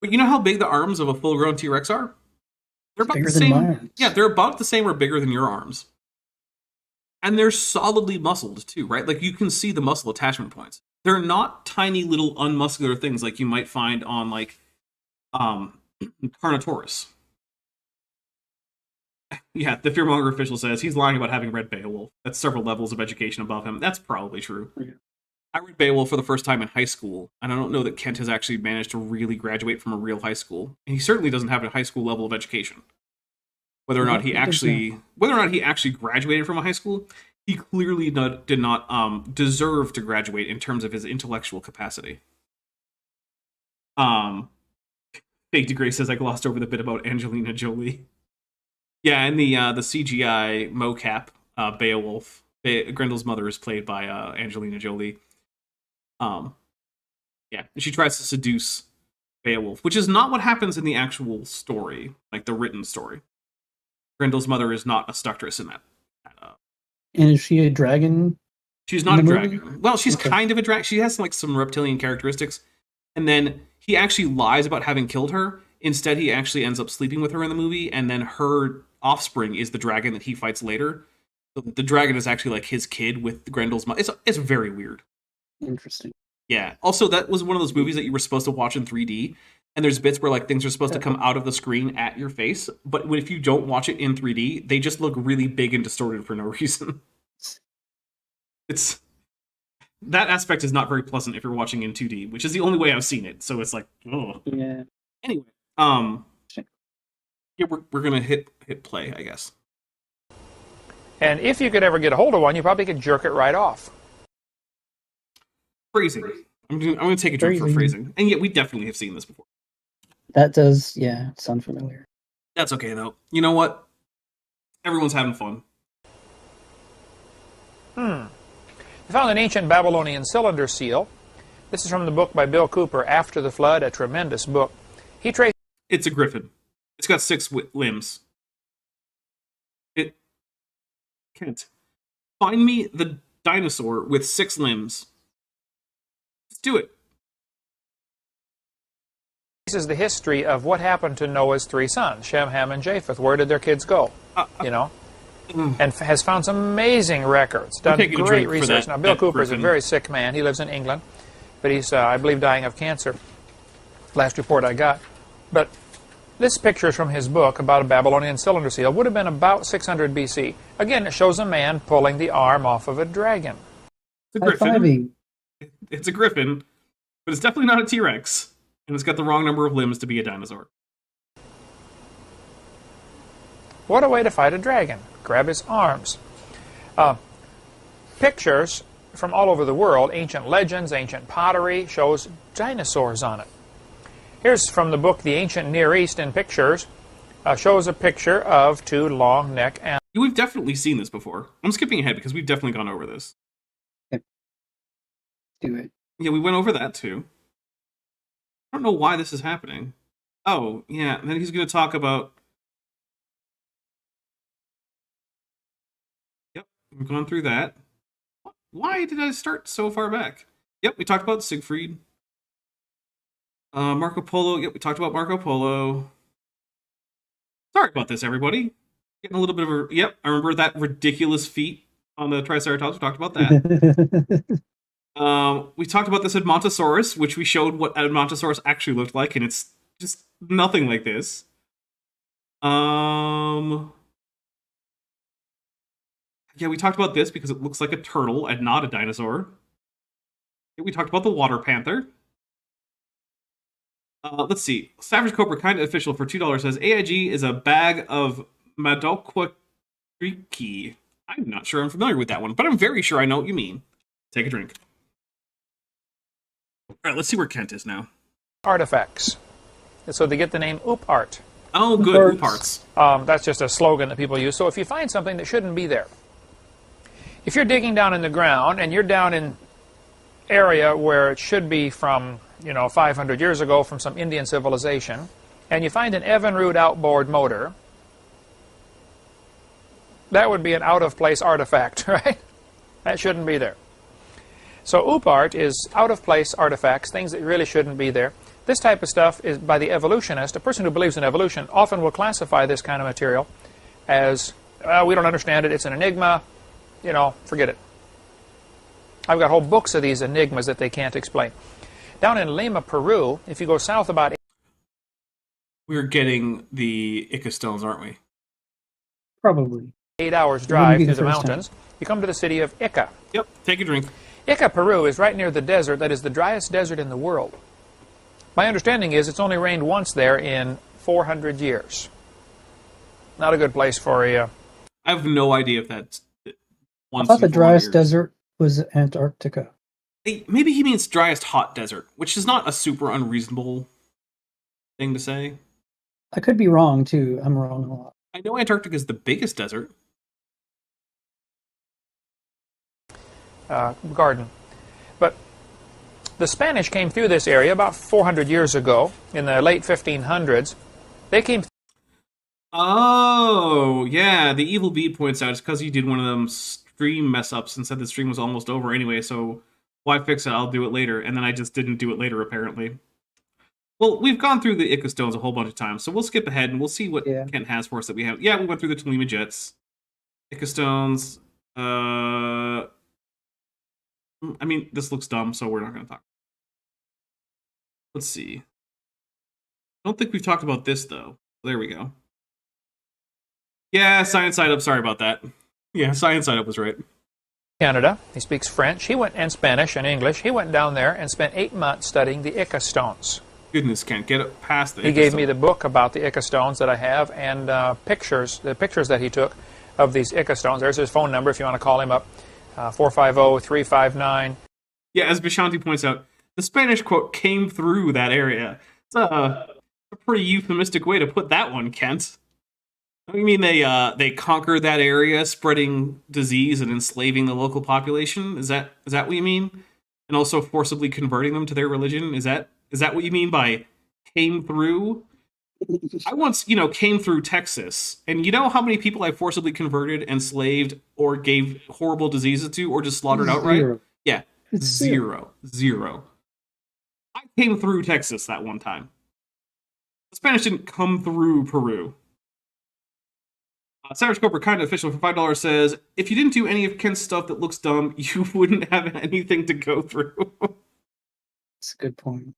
But you know how big the arms of a full-grown T-Rex are? They're about Bigger the than same. mine. Yeah, they're about the same or bigger than your arms. And they're solidly muscled, too, right? Like, you can see the muscle attachment points. They're not tiny little unmuscular things like you might find on, Carnotaurus. Yeah, the Fearmonger official says he's lying about having read Beowulf. That's several levels of education above him. That's probably true. Yeah. I read Beowulf for the first time in high school, and I don't know that Kent has actually managed to really graduate from a real high school. And he certainly doesn't have a high school level of education. Whether or not he actually graduated from a high school, he clearly did not deserve to graduate in terms of his intellectual capacity. Fake Degree says I glossed over the bit about Angelina Jolie. Yeah, and the CGI mocap Beowulf, Grendel's mother is played by Angelina Jolie. Yeah, she tries to seduce Beowulf, which is not what happens in the actual story, like the written story. Grendel's mother is not a seductress in that. And is she a dragon? She's not a movie? dragon. Well, she's kind of a dragon. She has some reptilian characteristics. And then he actually lies about having killed her. Instead, he actually ends up sleeping with her in the movie, and then her offspring is the dragon that he fights later. So the dragon is actually like his kid with Grendel's mother. It's very weird. Interesting. Yeah. Also, that was one of those movies that you were supposed to watch in 3D. And there's bits where things are supposed to come out of the screen at your face, but if you don't watch it in 3D, they just look really big and distorted for no reason. That aspect is not very pleasant if you're watching in 2D, which is the only way I've seen it. So it's like, oh. Yeah. Anyway, yeah, we're gonna hit play, I guess. And if you could ever get a hold of one, you probably could jerk it right off. Phrasing. I'm gonna take a drink for phrasing, and yet we definitely have seen this before. That does, sound familiar. That's okay, though. You know what? Everyone's having fun. They found an ancient Babylonian cylinder seal. This is from the book by Bill Cooper, After the Flood, a tremendous book. He traced... It's a griffin. It's got 6 limbs. Kent, find me the dinosaur with 6 limbs. Let's do it. This is the history of what happened to Noah's 3 sons, Shem, Ham, and Japheth. Where did their kids go? And has found some amazing records. Done great research. Now, Bill Cooper is a very sick man. He lives in England, but he's, I believe, dying of cancer. Last report I got. But this picture is from his book about a Babylonian cylinder seal. Would have been about 600 BC. Again, it shows a man pulling the arm off of a dragon. It's a griffin. It's a griffin, but it's definitely not a T-Rex. And it's got the wrong number of limbs to be a dinosaur. What a way to fight a dragon. Grab his arms. Pictures from all over the world, ancient legends, ancient pottery, shows dinosaurs on it. Here's from the book The Ancient Near East in Pictures. Shows a picture of 2 long-necked animals. We've definitely seen this before. I'm skipping ahead because we've definitely gone over this. Yep. Do it. Yeah, we went over that too. I don't know why this is happening. Oh, yeah, and then he's going to talk about... Yep, we've gone through that. Why did I start so far back? Yep, we talked about Siegfried. Marco Polo. Yep, we talked about Marco Polo. Sorry about this, everybody. Getting a little bit of a... Yep, I remember that ridiculous feat on the Triceratops. We talked about that. We talked about this Edmontosaurus, which we showed what Edmontosaurus actually looked like, and it's just nothing like this. Yeah, we talked about this because it looks like a turtle and not a dinosaur. Yeah, we talked about the water panther. Let's see. Savage Cobra, kind of official, for $2 says AIG is a bag of Madoqua Creaky. I'm not sure I'm familiar with that one, but I'm very sure I know what you mean. Take a drink. All right, let's see where Kent is now. Artifacts. So they get the name OOPArt. Oh, good. OOPArts. That's just a slogan that people use. So if you find something that shouldn't be there, if you're digging down in the ground and you're down in area where it should be from, 500 years ago from some Indian civilization, and you find an Evinrude outboard motor, that would be an out-of-place artifact, right? That shouldn't be there. So OOPArt is out-of-place artifacts, things that really shouldn't be there. This type of stuff is by the evolutionist. A person who believes in evolution often will classify this kind of material as, we don't understand it, it's an enigma, forget it. I've got whole books of these enigmas that they can't explain. Down in Lima, Peru, if you go south about... We're getting the Ica Stones, aren't we? Probably. 8 hours drive through the mountains, you come to the city of Ica. Yep, take a drink. Ica, Peru is right near the desert that is the driest desert in the world. My understanding is it's only rained once there in 400 years. Not a good place for a... I have no idea if that's... I thought the driest desert was Antarctica. Maybe he means driest hot desert, which is not a super unreasonable thing to say. I could be wrong, too. I'm wrong a lot. I know Antarctica is the biggest desert. Garden. But the Spanish came through this area about 400 years ago, in the late 1500s. They came... Oh, yeah. The Evil Bee points out it's because he did one of them stream mess-ups and said the stream was almost over anyway, so why fix it? I'll do it later. And then I just didn't do it later, apparently. Well, we've gone through the Ica Stones a whole bunch of times, so we'll skip ahead and we'll see what Kent has for us that we have. Yeah, we went through the Tolima Jets. Ica Stones. I mean, this looks dumb, so we're not going to talk. Let's see. I don't think we've talked about this, though. There we go. Yeah, Science Side Up. Sorry about that. Yeah, Science Side Up was right. Canada. He speaks French. He went and Spanish and English. He went down there and spent 8 months studying the Ica Stones. Goodness, can't get it past the He gave me the book about the Ica Stones that I have and the pictures that he took of these Ica Stones. There's his phone number if you want to call him up, 450-359. Yeah, as Vishanti points out, the Spanish, quote, came through that area. It's a pretty euphemistic way to put that one, Kent. You mean they conquered that area, spreading disease and enslaving the local population? Is that what you mean? And also forcibly converting them to their religion? Is that what you mean by came through? I once, came through Texas, and you know how many people I forcibly converted, enslaved, or gave horrible diseases to, or just slaughtered outright? Yeah, zero. I came through Texas that one time. The Spanish didn't come through Peru. Savage Cobra, kind of official, for $5 says, if you didn't do any of Kent's stuff that looks dumb, you wouldn't have anything to go through. That's a good point.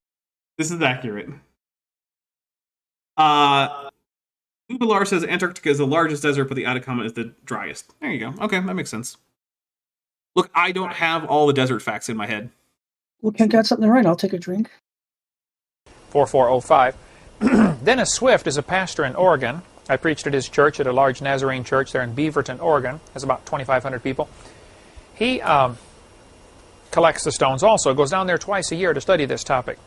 This is accurate. Ubalar says Antarctica is the largest desert, but the Atacama is the driest. There you go. Okay, that makes sense. Look, I don't have all the desert facts in my head. Well, Kent got something right. I'll take a drink. 4405. Dennis Swift is a pastor in Oregon. I preached at his church, at a large Nazarene church there in Beaverton, Oregon. Has about 2,500 people. He collects the stones also. Goes down there twice a year to study this topic.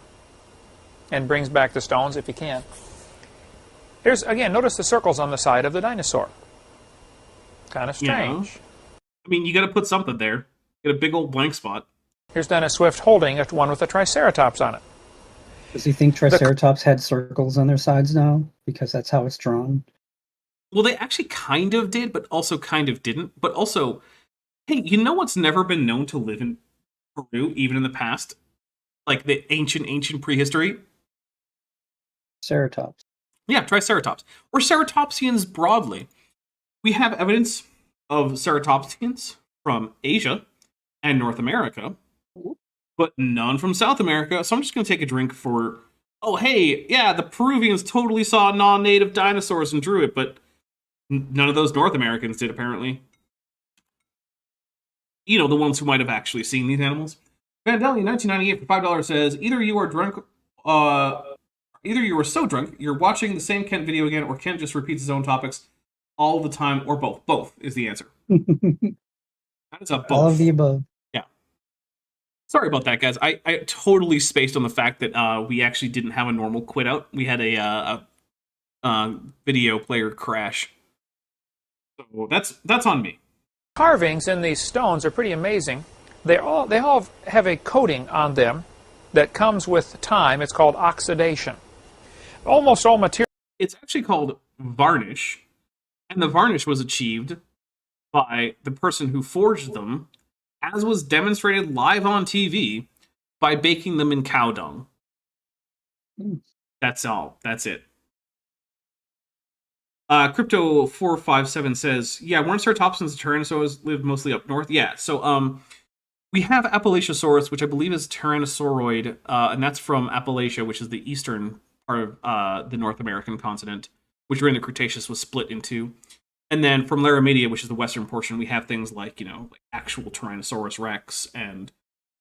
And brings back the stones if he can. Here's, again, notice the circles on the side of the dinosaur. Kind of strange. I mean, you got to put something there. Get a big old blank spot. Here's Dennis Swift holding one with a Triceratops on it. Does he think Triceratops had circles on their sides now? Because that's how it's drawn. Well, they actually kind of did, but also kind of didn't. But also, hey, you know what's never been known to live in Peru, even in the past? Like the ancient prehistory? Ceratops. Yeah, Triceratops. Or ceratopsians broadly. We have evidence of ceratopsians from Asia and North America, but none from South America. So I'm just going to take a drink for, oh, hey, yeah, the Peruvians totally saw non-native dinosaurs and drew it, but none of those North Americans did, apparently. You know, the ones who might have actually seen these animals. Vandelian 1998 for $5 says, either you are drunk, either you are so drunk, you're watching the same Kent video again, or Kent just repeats his own topics all the time, or both. Both is the answer. That is a both. All of the above. Yeah. Sorry about that, guys. I totally spaced on the fact that we actually didn't have a normal quit out. We had a video player crash. So that's on me. Carvings in these stones are pretty amazing. They all have a coating on them that comes with time. It's called oxidation. Almost all material. It's actually called varnish, and the varnish was achieved by the person who forged them, as was demonstrated live on TV, by baking them in cow dung. That's all. That's it. Crypto457 says, yeah, weren't ceratopsians and tyrannosaurs lived mostly up north? Yeah, so we have Appalachiosaurus, which I believe is Tyrannosauroid, and that's from Appalachia, which is the eastern part of the North American continent, which during the Cretaceous was split into. And then from Laramidia, which is the western portion, we have things like, like actual Tyrannosaurus rex and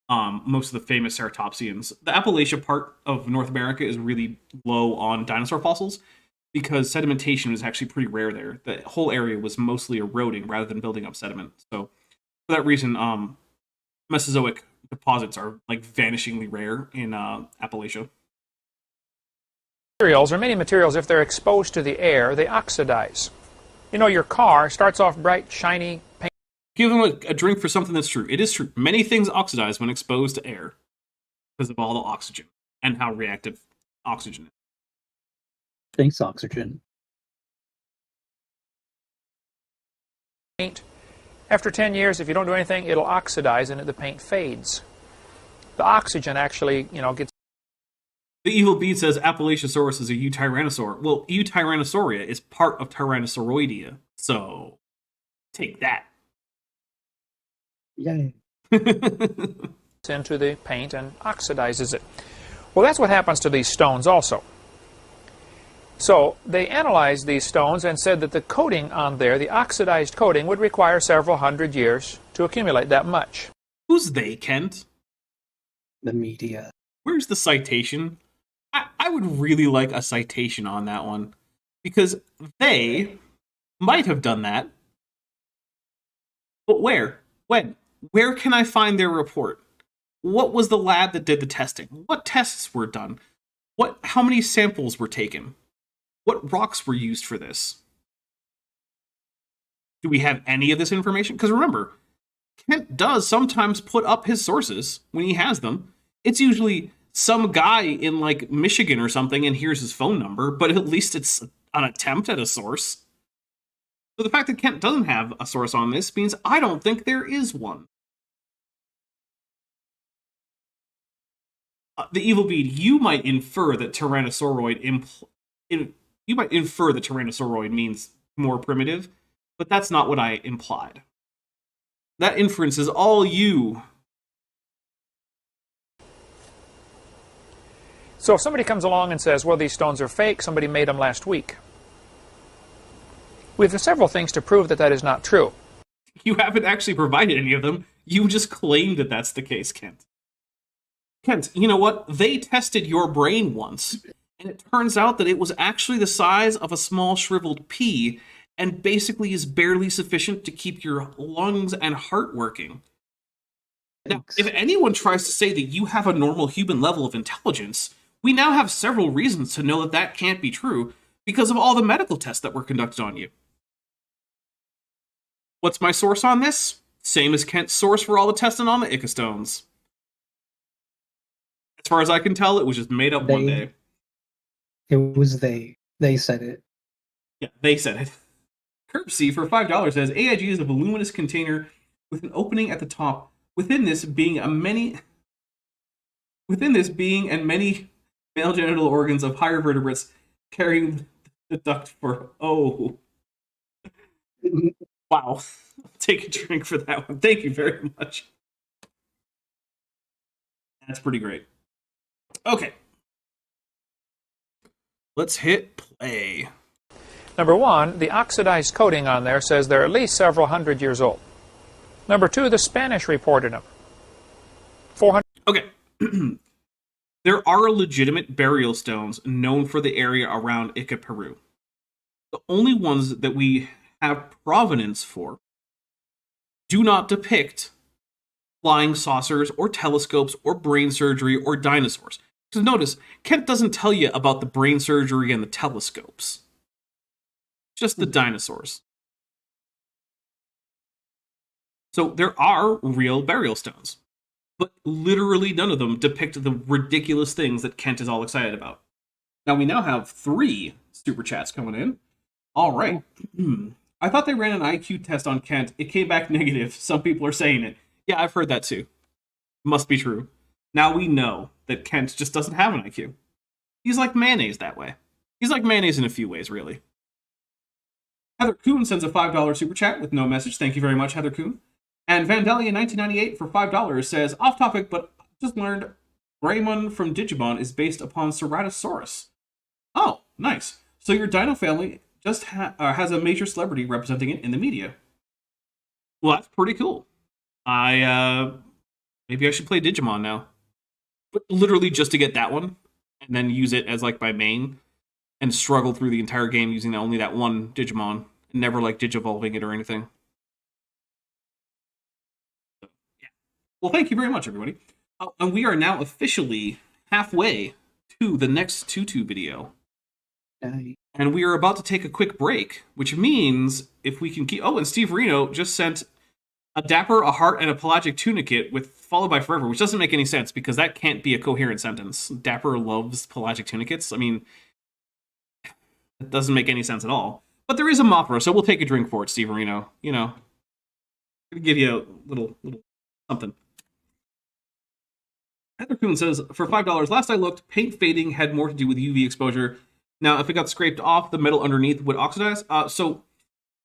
most of the famous ceratopsians. The Appalachia part of North America is really low on dinosaur fossils because sedimentation is actually pretty rare there. The whole area was mostly eroding rather than building up sediment. So for that reason, Mesozoic deposits are like vanishingly rare in Appalachia. Many materials, if they're exposed to the air, they oxidize. You know, your car starts off bright, shiny paint. Give them a drink for something that's true. It is true. Many things oxidize when exposed to air because of all the oxygen and how reactive oxygen is. Thanks, oxygen. Paint. After 10 years, if you don't do anything, it'll oxidize and the paint fades. The oxygen actually, gets... The Evil Bead says Appalachiosaurus is a Eutyrannosaur. Well, Eutyrannosauria is part of Tyrannosauroidea, so take that. Yay. into the paint and oxidizes it. Well, that's what happens to these stones also. So they analyzed these stones and said that the coating on there, the oxidized coating, would require several hundred years to accumulate that much. Who's they, Kent? The media. Where's the citation? I would really like a citation on that one. Because they might have done that. But where? When? Where can I find their report? What was the lab that did the testing? What tests were done? How many samples were taken? What rocks were used for this? Do we have any of this information? Because remember, Kent does sometimes put up his sources when he has them. It's usually some guy in like Michigan or something, and here's his phone number, but at least it's an attempt at a source. So the fact that Kent doesn't have a source on this means I don't think there is one. The Evil Bead, you might infer that Tyrannosauroid means more primitive, but that's not what I implied. That inference is all you. So if somebody comes along and says, well, these stones are fake, somebody made them last week. We have several things to prove that that is not true. You haven't actually provided any of them. You just claimed that that's the case, Kent. Kent, you know what? They tested your brain once, and it turns out that it was actually the size of a small shriveled pea, and basically is barely sufficient to keep your lungs and heart working. Thanks. Now, if anyone tries to say that you have a normal human level of intelligence, we now have several reasons to know that that can't be true because of all the medical tests that were conducted on you. What's my source on this? Same as Kent's source for all the testing on the Ica Stones. As far as I can tell, it was just made up one day. It was they. They said it. Yeah, they said it. Curbsy for $5 says AIG is a voluminous container with an opening at the top. Within this being and many male genital organs of higher vertebrates carrying the duct for wow. I'll take a drink for that one. Thank you very much. That's pretty great. Okay. Let's hit play. Number 1, the oxidized coating on there says they're at least several hundred years old. Number 2, the Spanish reported them. 400. Okay. There are legitimate burial stones known for the area around Ica, Peru. The only ones that we have provenance for do not depict flying saucers or telescopes or brain surgery or dinosaurs. Because notice, Kent doesn't tell you about the brain surgery and the telescopes. Just the dinosaurs. So there are real burial stones. But literally none of them depict the ridiculous things that Kent is all excited about. Now we now have 3 super chats coming in. All right. I thought they ran an IQ test on Kent. It came back negative. Some people are saying it. Yeah, I've heard that too. Must be true. Now we know that Kent just doesn't have an IQ. He's like mayonnaise that way. He's like mayonnaise in a few ways, really. Heather Kuhn sends a $5 super chat with no message. Thank you very much, Heather Kuhn. And Vandalia1998 for $5 says, off topic, but just learned Greymon from Digimon is based upon Ceratosaurus. Oh, nice. So your dino family just has a major celebrity representing it in the media. Well, that's pretty cool. Maybe I should play Digimon now. But literally just to get that one, and then use it as like my main, and struggle through the entire game using only that one Digimon, and never like digivolving it or anything. So, yeah. Well, thank you very much, everybody. And we are now officially halfway to the next Tutu video. And we are about to take a quick break, which means if we can keep... Oh, and Steve Reno just sent a dapper, a heart, and a pelagic tunicate with followed by forever, which doesn't make any sense because that can't be a coherent sentence. Dapper loves pelagic tunicates. I mean, it doesn't make any sense at all. But there is a Mothra, so we'll take a drink for it, Steve Reno. You know, I'll give you a little something. Heather Kuhn says, for $5, last I looked, paint fading had more to do with UV exposure. Now, if it got scraped off, the metal underneath would oxidize. So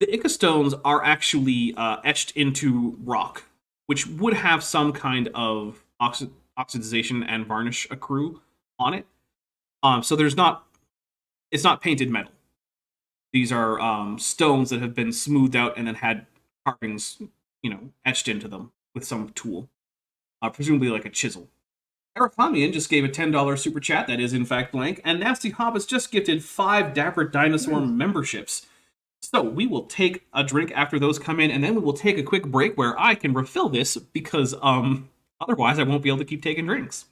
the Ica Stones are actually etched into rock, which would have some kind of oxidization and varnish accrue on it. So it's not painted metal. These are stones that have been smoothed out and then had carvings, etched into them with some tool, presumably like a chisel. Arachamian just gave a $10 super chat that is in fact blank, and Nasty Hobbits just gifted 5 Dapper Dinosaur memberships. So we will take a drink after those come in, and then we will take a quick break where I can refill this because otherwise I won't be able to keep taking drinks.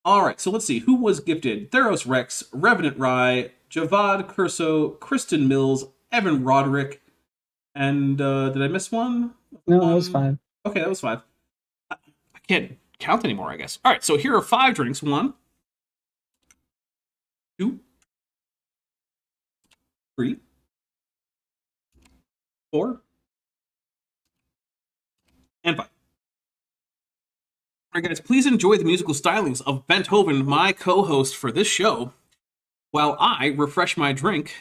Alright, so let's see. Who was gifted? Theros Rex, Revenant Rye, Javad Curso, Kristen Mills, Evan Roderick, and did I miss one? No, that was 5. Okay, that was 5. I can't count anymore, I guess. Alright, so here are 5 drinks. 1, 2, 3, 4, and 5. Alright guys, please enjoy the musical stylings of Benthoven, my co-host for this show, while I refresh my drink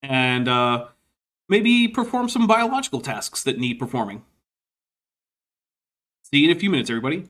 and maybe perform some biological tasks that need performing. See you in a few minutes, everybody.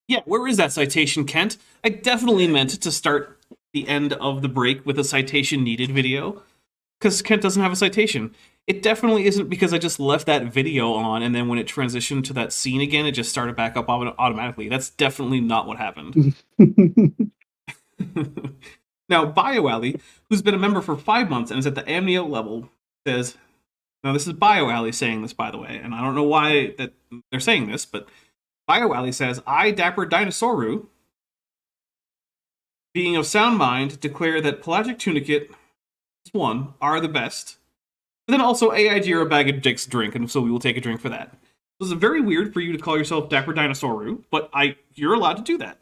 Yeah, where is that citation, Kent? I definitely meant to start the end of the break with a citation needed video, because Kent doesn't have a citation. It definitely isn't because I just left that video on, and then when it transitioned to that scene again, it just started back up automatically. That's definitely not what happened. Now, BioAlley, who's been a member for 5 months and is at the amnio level, says, now this is BioAlley saying this, by the way, and I don't know why that they're saying this, but BioAlley says, I, Dapper Dinosauru, being of sound mind, declare that Pelagic Tunicate 1 are the best. But then also AIG are a bag of dicks drink, and so we will take a drink for that. It was very weird for you to call yourself Dapper Dinosauru, but you're allowed to do that.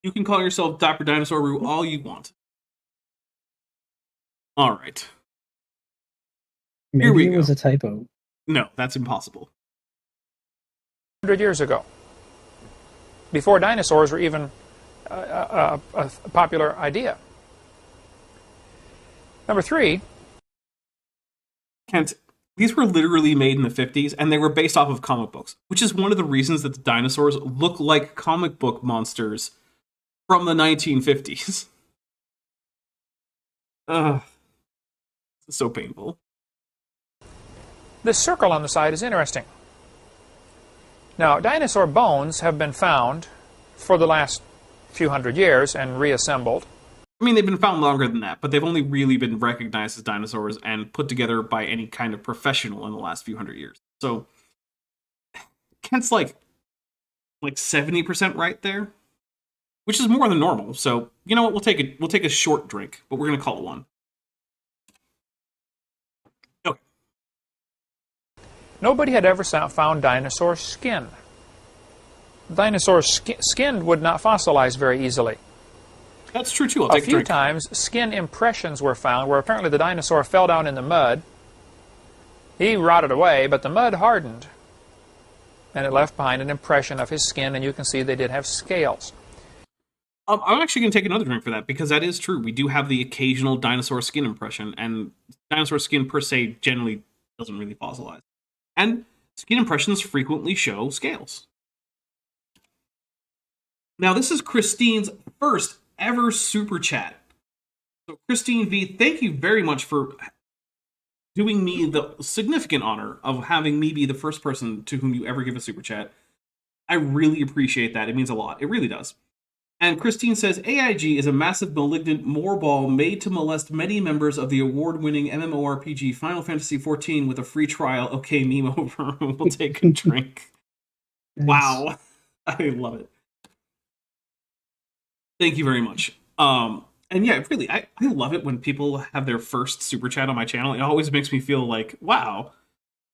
You can call yourself Dapper Dinosauru all you want. All right. Maybe Here we it go. was a typo. No, that's impossible. 100 years ago, before dinosaurs were even a popular idea. Number 3. Kent, these were literally made in the 50s, and they were based off of comic books, which is one of the reasons that the dinosaurs look like comic book monsters from the 1950s. Ugh. This is so painful. This circle on the side is interesting. Now, dinosaur bones have been found for the last few hundred years and reassembled. I mean, they've been found longer than that, but they've only really been recognized as dinosaurs and put together by any kind of professional in the last few hundred years. So, Kent's like 70% right there, which is more than normal. So, you know what? We'll take a short drink, but we're gonna call it one. Okay. Nobody had ever found dinosaur skin. Dinosaur skin would not fossilize very easily. That's true too. I'll A take a few drink. times, skin impressions were found where apparently the dinosaur fell down in the mud. He rotted away, but the mud hardened, and it left behind an impression of his skin, and you can see they did have scales. I'm actually going to take another drink for that, because that is true. We do have the occasional dinosaur skin impression, and dinosaur skin per se generally doesn't really fossilize. And skin impressions frequently show scales. Now, this is Christine's first ever super chat. So, Christine V, thank you very much for doing me the significant honor of having me be the first person to whom you ever give a super chat. I really appreciate that. It means a lot. It really does. And Christine says, AIG is a massive malignant moorball made to molest many members of the award-winning MMORPG Final Fantasy XIV with a free trial. Okay, meme over. We'll take a drink. Wow. I love it. Thank you very much. And yeah, really, I love it when people have their first super chat on my channel. It always makes me feel like, wow,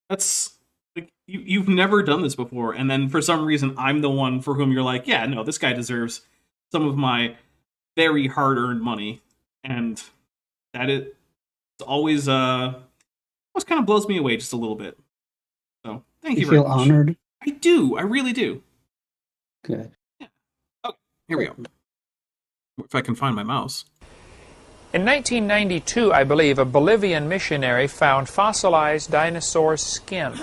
that's like you've never done this before. And then for some reason, I'm the one for whom you're like, yeah, no, this guy deserves some of my very hard-earned money. And that it always kind of blows me away just a little bit. So thank you very much. You feel honored? I do. I really do. Good. Yeah. Okay, here we go. If I can find my mouse. In 1992, I believe, a Bolivian missionary found fossilized dinosaur skin.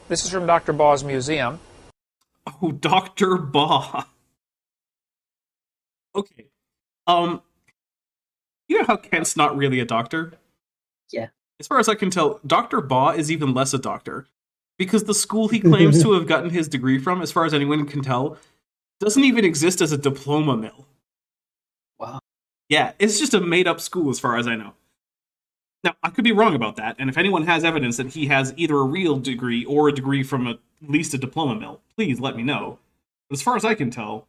This is from Dr. Baugh's museum. Oh, Dr. Baugh. Okay. You know how Kent's not really a doctor? Yeah. As far as I can tell, Dr. Baugh is even less a doctor. Because the school he claims to have gotten his degree from, as far as anyone can tell, doesn't even exist as a diploma mill. Wow. Yeah, it's just a made-up school as far as I know. Now, I could be wrong about that, and if anyone has evidence that he has either a real degree or a degree from at least a diploma mill, please let me know. But as far as I can tell,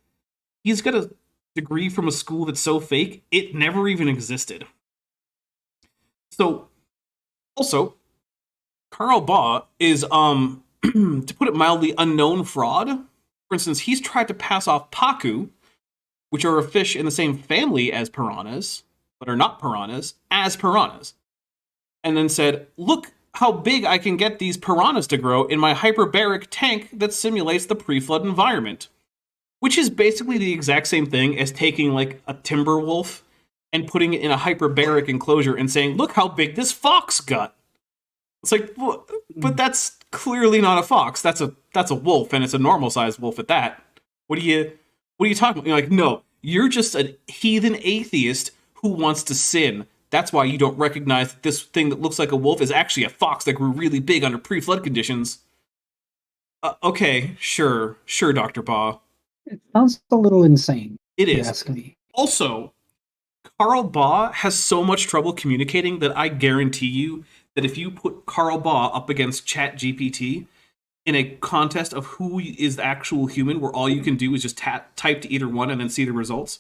he's got a degree from a school that's so fake, it never even existed. So, also, Carl Baugh is, to put it mildly, unknown fraud. For instance, he's tried to pass off pacu, which are a fish in the same family as piranhas, but are not piranhas, as piranhas. And then said, look how big I can get these piranhas to grow in my hyperbaric tank that simulates the pre-flood environment. Which is basically the exact same thing as taking, like, a timber wolf and putting it in a hyperbaric enclosure and saying, look how big this fox got. It's like, well, but that's clearly not a fox. That's a wolf, and it's a normal sized wolf at that. What are you talking about? You're like, no, you're just a heathen atheist who wants to sin. That's why you don't recognize that this thing that looks like a wolf is actually a fox that grew really big under pre-flood conditions. Okay, sure, Dr. Baugh. It sounds a little insane. It if you is. ask me. Also, Carl Baugh has so much trouble communicating that I guarantee you that if you put Carl Baugh up against ChatGPT in a contest of who is the actual human, where all you can do is just type to either one and then see the results,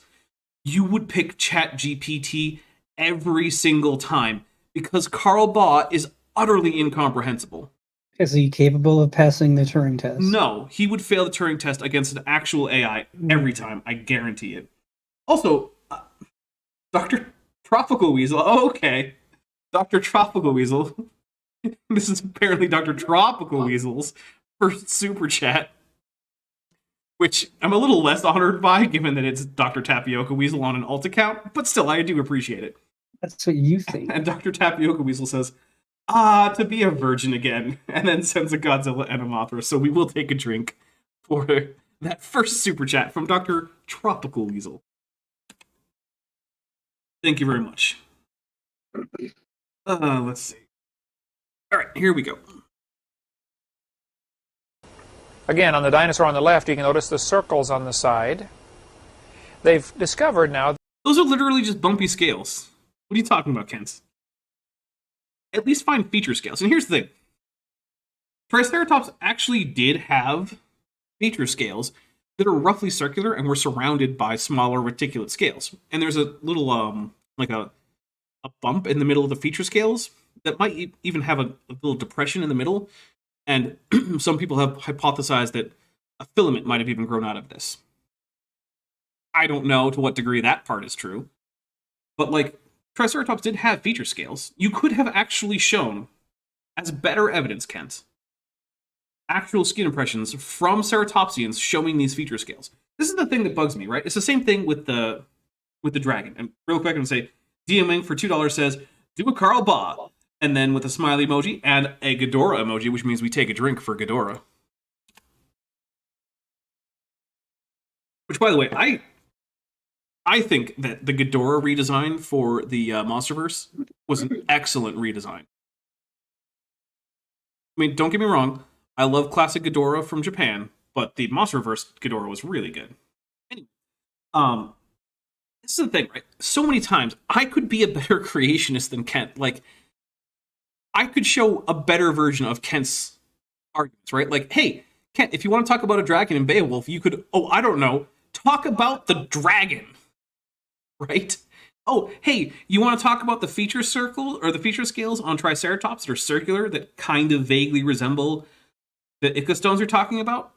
you would pick ChatGPT every single time, because Carl Baugh is utterly incomprehensible. Is he capable of passing the Turing test? No, he would fail the Turing test against an actual AI every time. I guarantee it. Also, Dr. Tropical Weasel. Oh, okay. Dr. Tropical Weasel. This is apparently Dr. Tropical Weasel's first super chat, which I'm a little less honored by, given that it's Dr. Tapioca Weasel on an alt account, but still, I do appreciate it. That's what you think. And Dr. Tapioca Weasel says, to be a virgin again, and then sends a Godzilla and a Mothra, so we will take a drink for that first super chat from Dr. Tropical Weasel. Thank you very much. Let's see. All right, here we go. Again, on the dinosaur on the left, you can notice the circles on the side. They've discovered now... Those are literally just bumpy scales. What are you talking about, Kent? At least find feature scales. And here's the thing. Triceratops actually did have feature scales that are roughly circular and were surrounded by smaller reticulate scales. And there's a little, like a bump in the middle of the feature scales that might even have a little depression in the middle. And some people have hypothesized that a filament might have even grown out of this. I don't know to what degree that part is true. But, like, Triceratops did have feature scales. You could have actually shown, as better evidence, Kent, actual skin impressions from ceratopsians showing these feature scales. This is the thing that bugs me, right? It's the same thing with the dragon. And real quick, I'm going to say, DMing for $2 says, do a Carl Baugh. And then with a smiley emoji and a Ghidorah emoji, which means we take a drink for Ghidorah. Which, by the way, I think that the Ghidorah redesign for the Monsterverse was an excellent redesign. I mean, don't get me wrong, I love classic Ghidorah from Japan, but the Monsterverse Ghidorah was really good. Anyway, this is the thing, right? So many times, I could be a better creationist than Kent. Like, I could show a better version of Kent's arguments, right? Like, hey, Kent, if you want to talk about a dragon in Beowulf, you could, I don't know, talk about the dragon, right? Oh, hey, you want to talk about the feature circle or the feature scales on Triceratops that are circular, that kind of vaguely resemble the Ica Stones you're talking about?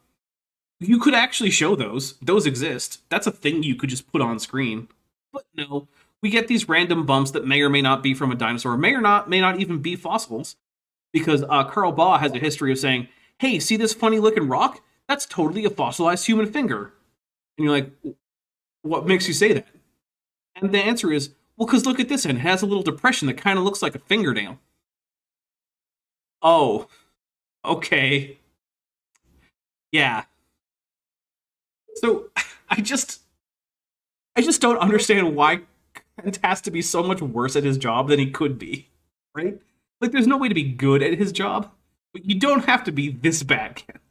You could actually show those. Those exist. That's a thing you could just put on screen. But no, we get these random bumps that may or may not be from a dinosaur, may not even be fossils, because Carl Baugh has a history of saying, hey, see this funny looking rock? That's totally a fossilized human finger. And you're like, what makes you say that? And the answer is, well, because look at this end. It has a little depression that kind of looks like a fingernail. Oh, okay. Yeah. So, I just don't understand why Kent has to be so much worse at his job than he could be, right? Like, there's no way to be good at his job, but you don't have to be this bad, Kent.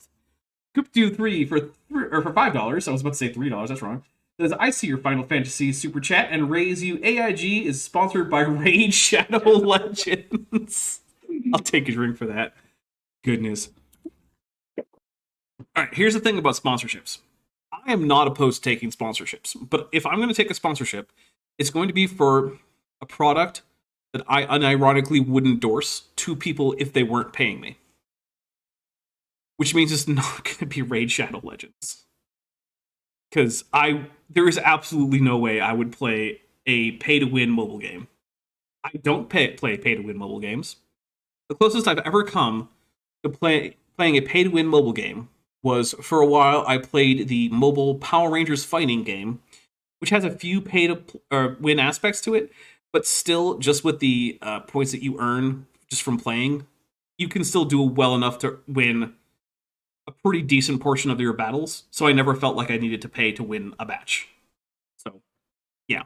Coop23 for $5. I was about to say $3. That's wrong. Says, I see your Final Fantasy super chat and raise you. AIG is sponsored by Raid Shadow Legends. I'll take a drink for that. Goodness. All right, here's the thing about sponsorships. I am not opposed to taking sponsorships, but if I'm going to take a sponsorship, it's going to be for a product that I unironically would endorse to people if they weren't paying me. Which means it's not going to be Raid Shadow Legends. Because there is absolutely no way I would play a pay-to-win mobile game. I don't play pay-to-win mobile games. The closest I've ever come to playing a pay-to-win mobile game was, for a while, I played the mobile Power Rangers fighting game, which has a few pay-to-win aspects to it, but still, just with the points that you earn just from playing, you can still do well enough to win a pretty decent portion of your battles. So I never felt like I needed to pay to win a match. So, yeah.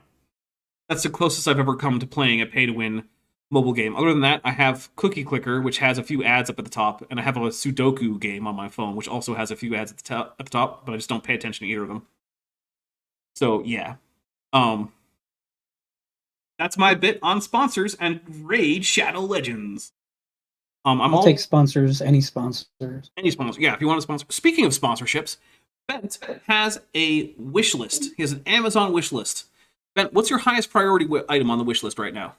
That's the closest I've ever come to playing a pay-to-win mobile game. Other than that, I have Cookie Clicker, which has a few ads up at the top, and I have a Sudoku game on my phone, which also has a few ads at the top, but I just don't pay attention to either of them. So, yeah. That's my bit on sponsors and Raid Shadow Legends. I'll take sponsors, any sponsors. Any sponsor, yeah, if you want to sponsor. Speaking of sponsorships, Bent has a wish list. He has an Amazon wish list. Bent, what's your highest priority item on the wish list right now?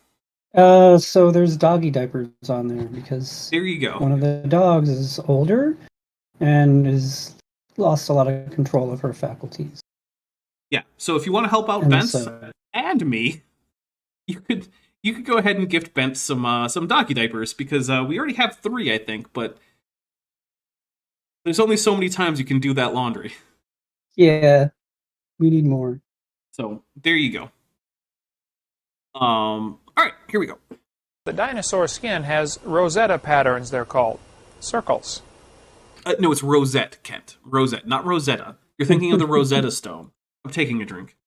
So there's doggy diapers on there because there you go. One of the dogs is older and is lost a lot of control of her faculties. Yeah, so if you want to help out Bent and me, you could go ahead and gift Bent some doggy diapers because we already have 3, I think, but there's only so many times you can do that laundry. Yeah, we need more. So there you go. All right, here we go. The dinosaur skin has Rosetta patterns, they're called. Circles. No, it's Rosette, Kent. Rosette, not Rosetta. You're thinking of the Rosetta Stone. I'm taking a drink.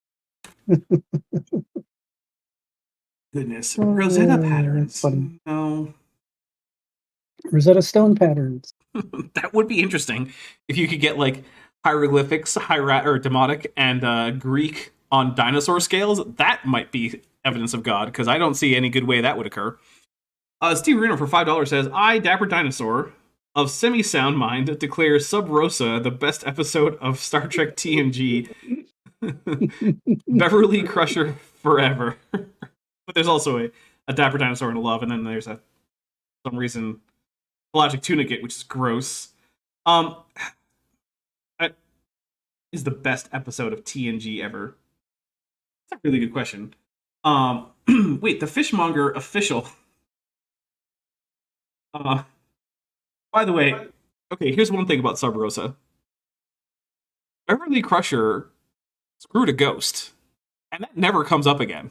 Goodness. Rosetta patterns. No. Rosetta Stone patterns. That would be interesting if you could get like hieroglyphics, or demonic, and Greek on dinosaur scales. That might be evidence of God, because I don't see any good way that would occur. Steve Reno for $5 says, I, Dapper Dinosaur, of semi-sound mind, declare Sub Rosa the best episode of Star Trek TNG. Beverly Crusher forever. But there's also a Dapper Dinosaur and a Love, and then there's some reason Pelagic Tunicate, which is gross. Is the best episode of TNG ever? That's a really good question. Wait, the Fishmonger official. By the way, okay, here's one thing about Sub Rosa. Beverly Crusher screwed a ghost, and that never comes up again.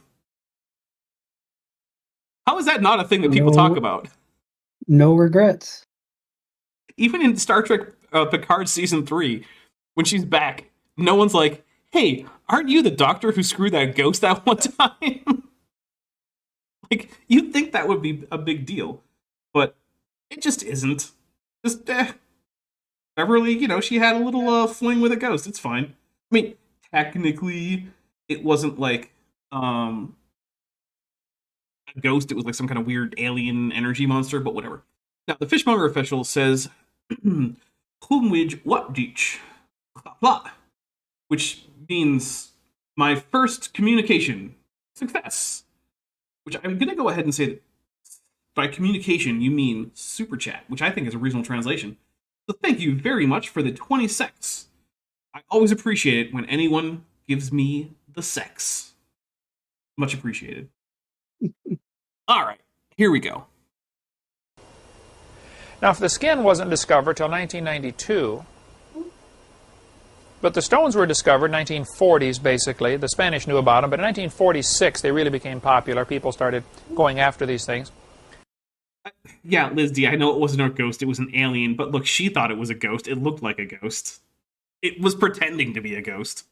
How is that not a thing that people talk about? No regrets. Even in Star Trek Picard Season 3, when she's back, no one's like, hey, aren't you the doctor who screwed that ghost that one time? Like, you'd think that would be a big deal, but it just isn't. Just, Beverly, she had a little fling with a ghost. It's fine. I mean, technically, it wasn't like a ghost. It was like some kind of weird alien energy monster, but whatever. Now, the Fishmonger official says, Humwij Wapdich, which means my first communication success. Which I'm going to go ahead and say that by communication, you mean super chat, which I think is a reasonable translation. So thank you very much for the 20 secs. I always appreciate it when anyone gives me the sex. Much appreciated. All right, here we go. Now, if the skin wasn't discovered till 1992, but the stones were discovered 1940s, basically. The Spanish knew about them, but in 1946, they really became popular. People started going after these things. Yeah, Liz D, I know it wasn't a ghost, it was an alien, but look, she thought it was a ghost. It looked like a ghost. It was pretending to be a ghost.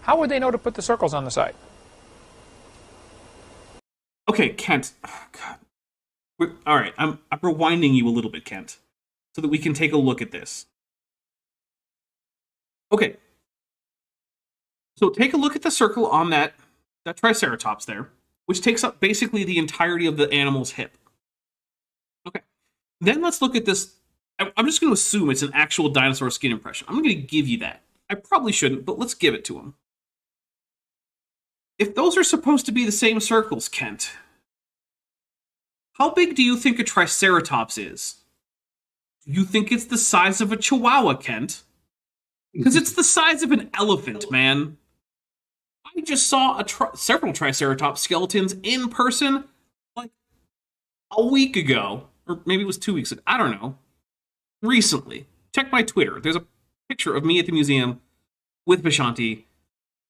How would they know to put the circles on the side? Okay, Kent. Oh, God. All right, I'm rewinding you a little bit, Kent, so that we can take a look at this. Okay. So take a look at the circle on that Triceratops there, which takes up basically the entirety of the animal's hip. Okay. Then let's look at this. I'm just going to assume it's an actual dinosaur skin impression. I'm going to give you that. I probably shouldn't, but let's give it to him. If those are supposed to be the same circles, Kent, how big do you think a Triceratops is? Do you think it's the size of a Chihuahua, Kent? Because it's the size of an elephant, man. I just saw several Triceratops skeletons in person like a week ago. Or maybe it was 2 weeks ago. I don't know. Recently. Check my Twitter. There's a picture of me at the museum with Vishanti.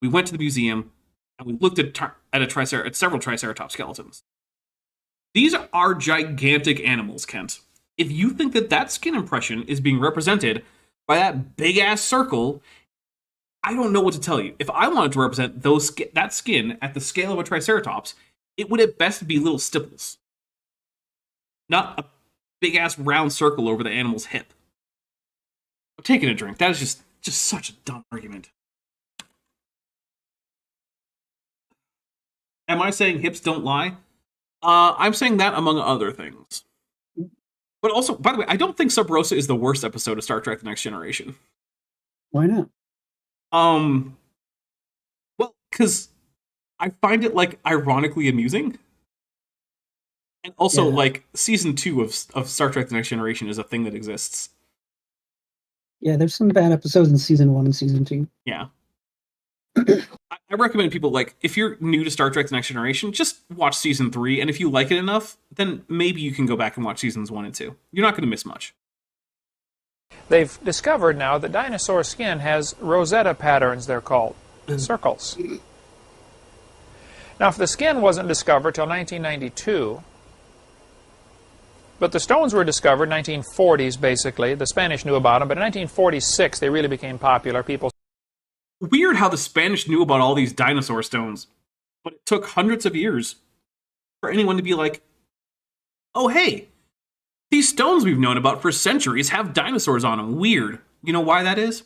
We went to the museum and we looked at several Triceratops skeletons. These are gigantic animals, Kent. If you think that that skin impression is being represented by that big-ass circle, I don't know what to tell you. If I wanted to represent that skin at the scale of a Triceratops, it would at best be little stipples. Not a big-ass round circle over the animal's hip. I'm taking a drink. That is just such a dumb argument. Am I saying hips don't lie? I'm saying that among other things. But also, by the way, I don't think Sub Rosa is the worst episode of Star Trek The Next Generation. Why not? Well, because I find it, like, ironically amusing. And also, like, Season 2 of Star Trek The Next Generation is a thing that exists. Yeah, there's some bad episodes in Season 1 and Season 2. Yeah. I recommend people, like, if you're new to Star Trek The Next Generation, just watch Season 3, and if you like it enough, then maybe you can go back and watch Seasons 1 and 2. You're not going to miss much. They've discovered now that dinosaur skin has Rosetta patterns, they're called. Circles. Now, if the skin wasn't discovered till 1992, but the stones were discovered 1940s, basically. The Spanish knew about them, but in 1946, they really became popular. People. Weird how the Spanish knew about all these dinosaur stones, but it took hundreds of years for anyone to be like, oh, hey, these stones we've known about for centuries have dinosaurs on them. Weird. You know why that is?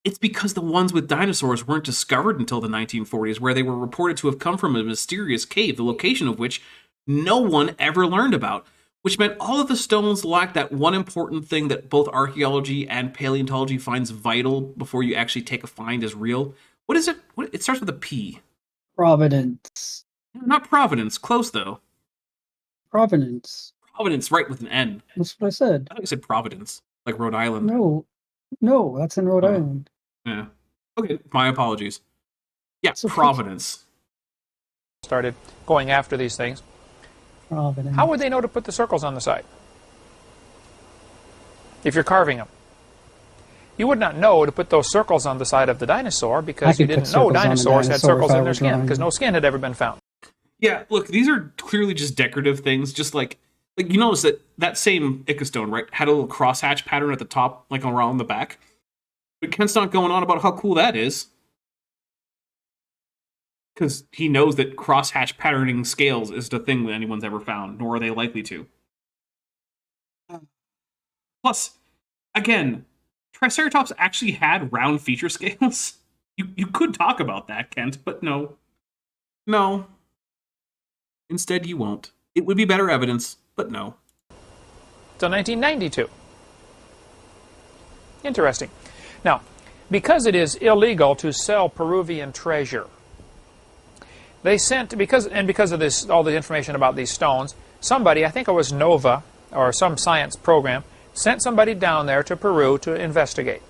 It's because the ones with dinosaurs weren't discovered until the 1940s, where they were reported to have come from a mysterious cave, the location of which no one ever learned about, which meant all of the stones lacked that one important thing that both archaeology and paleontology finds vital before you actually take a find as real. What is it? It starts with a P. Providence. Not Providence. Close, though. Providence. Providence, right, with an N. That's what I said. I thought you said Providence, like Rhode Island. No, that's in Rhode Island. Yeah. Okay, my apologies. Yeah, So Providence. Started going after these things. Providence. How would they know to put the circles on the side? If you're carving them. You would not know to put those circles on the side of the dinosaur because you didn't know dinosaurs had circles in their skin because no skin had ever been found. Yeah, look, these are clearly just decorative things, just like you notice that same Ica Stone, right, had a little crosshatch pattern at the top, like around the back. But Kent's not going on about how cool that is. Because he knows that crosshatch patterning scales is the thing that anyone's ever found, nor are they likely to. Plus, again, Triceratops actually had round feature scales. You could talk about that, Kent, but no. No. Instead, you won't. It would be better evidence, but no. Till 1992. Interesting. Now, because it is illegal to sell Peruvian treasure, they sent, because of this, all the information about these stones, somebody, I think it was Nova, or some science program, sent somebody down there to Peru to investigate.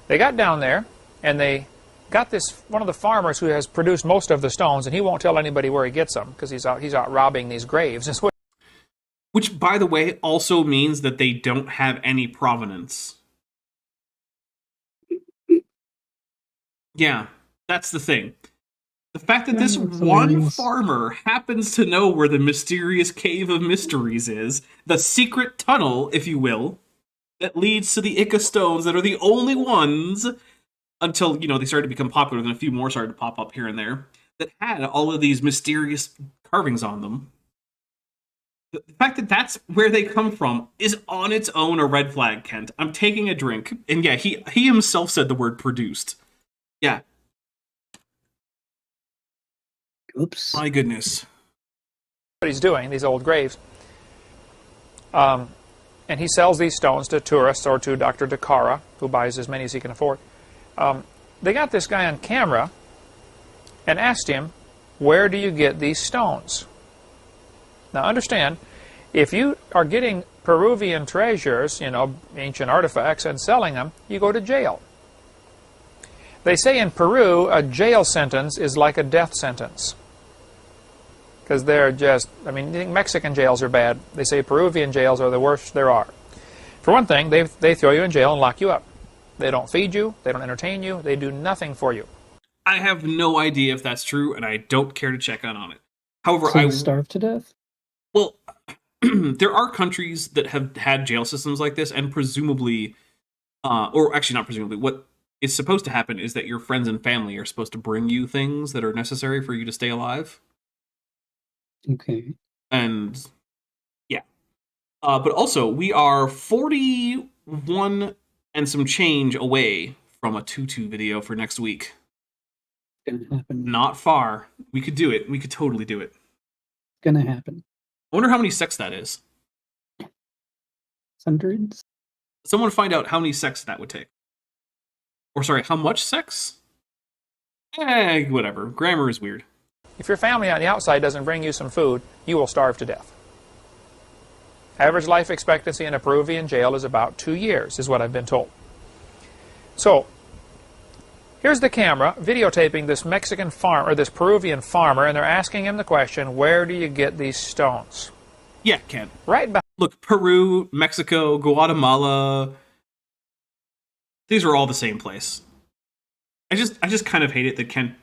They got down there, and they got one of the farmers who has produced most of the stones, and he won't tell anybody where he gets them, because he's out robbing these graves. Which, by the way, also means that they don't have any provenance. Yeah, that's the thing. The fact that this one farmer happens to know where the mysterious Cave of Mysteries is, the secret tunnel, if you will, that leads to the Ica Stones that are the only ones, until, they started to become popular, then a few more started to pop up here and there, that had all of these mysterious carvings on them. The fact that that's where they come from is on its own a red flag, Kent. I'm taking a drink. And yeah, he himself said the word produced. Yeah. Oops. My goodness. What he's doing, these old graves. And he sells these stones to tourists or to Dr. DeCara, who buys as many as he can afford. They got this guy on camera and asked him, where do you get these stones? Now understand, if you are getting Peruvian treasures, ancient artifacts, and selling them, you go to jail. They say in Peru, a jail sentence is like a death sentence. Because they're just, you think Mexican jails are bad. They say Peruvian jails are the worst there are. For one thing, they throw you in jail and lock you up. They don't feed you, they don't entertain you, they do nothing for you. I have no idea if that's true, and I don't care to check on it. However, So you starve to death? Well, there are countries that have had jail systems like this, and presumably, or actually not presumably, what is supposed to happen is that your friends and family are supposed to bring you things that are necessary for you to stay alive. Okay. And yeah. But also, we are 41 and some change away from a tutu video for next week. It's gonna happen. Not far. We could do it. We could totally do it. It's gonna happen. I wonder how many sex that is. Hundreds? Someone find out how many sex that would take. Or sorry, how much sex? Whatever. Grammar is weird. If your family on the outside doesn't bring you some food, you will starve to death. Average life expectancy in a Peruvian jail is about 2 years, is what I've been told. So, here's the camera videotaping this Mexican farm, or this Peruvian farmer, and they're asking him the question, where do you get these stones? Yeah, Ken. Right back. Look, Peru, Mexico, Guatemala, these are all the same place. I just kind of hate it that Kent,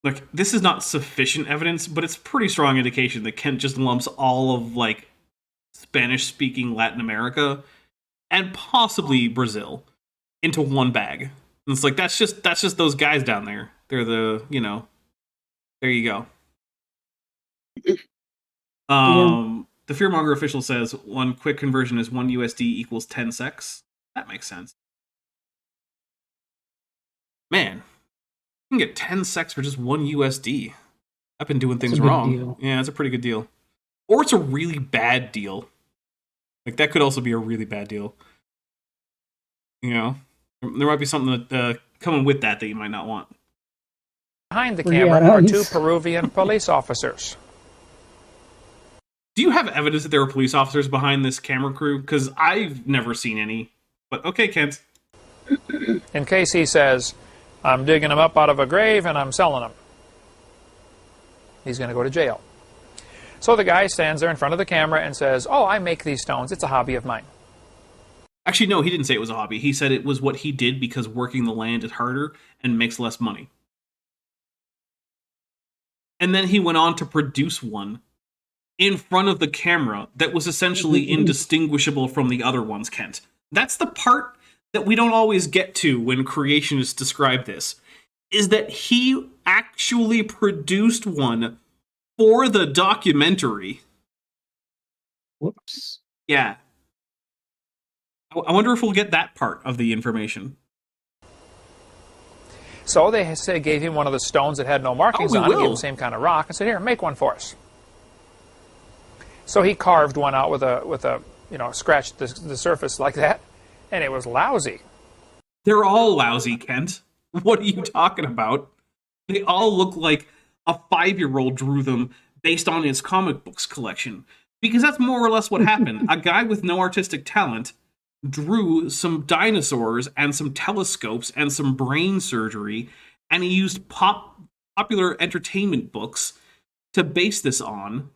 like, this is not sufficient evidence, but it's pretty strong indication that Kent just lumps all of, like, Spanish-speaking Latin America and possibly Brazil into one bag. And it's like, that's just those guys down there. They're the, there you go. The Fearmonger official says one quick conversion is 1 USD equals 10 sex. That makes sense. Man, you can get 10 sex for just 1 USD. I've been doing things wrong. Deal. Yeah, it's a pretty good deal. Or it's a really bad deal. Like, that could also be a really bad deal. There might be something that coming with that you might not want. Behind the camera are 2 Peruvian police officers. Do you have evidence that there were police officers behind this camera crew? Because I've never seen any. But okay, Kent. In case he says, I'm digging them up out of a grave and I'm selling them. He's going to go to jail. So the guy stands there in front of the camera and says, oh, I make these stones. It's a hobby of mine. Actually, no, he didn't say it was a hobby. He said it was what he did because working the land is harder and makes less money. And then he went on to produce one in front of the camera that was essentially indistinguishable from the other ones, Kent. That's the part that we don't always get to when creationists describe this, is that he actually produced one for the documentary. Whoops. Yeah. I wonder if we'll get that part of the information. So they gave him one of the stones that had no markings on it, gave him the same kind of rock, and said, here, make one for us. So he carved one out with a scratched the surface like that, and it was lousy. They're all lousy, Kent. What are you talking about? They all look like a 5-year-old drew them based on his comic books collection. Because that's more or less what happened. A guy with no artistic talent drew some dinosaurs and some telescopes and some brain surgery, and he used popular entertainment books to base this on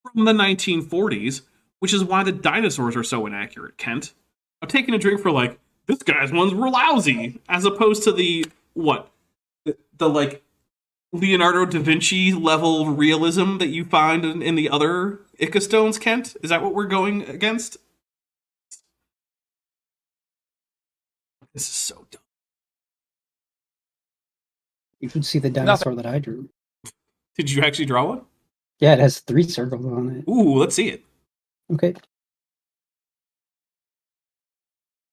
from the 1940s, which is why the dinosaurs are so inaccurate, Kent. I'm taking a drink for, like, this guy's ones were lousy, as opposed to the like, Leonardo da Vinci level realism that you find in the other Ica Stones, Kent? Is that what we're going against? This is so dumb. You should see the dinosaur that I drew. Did you actually draw one? Yeah, it has 3 circles on it. Ooh, let's see it. Okay.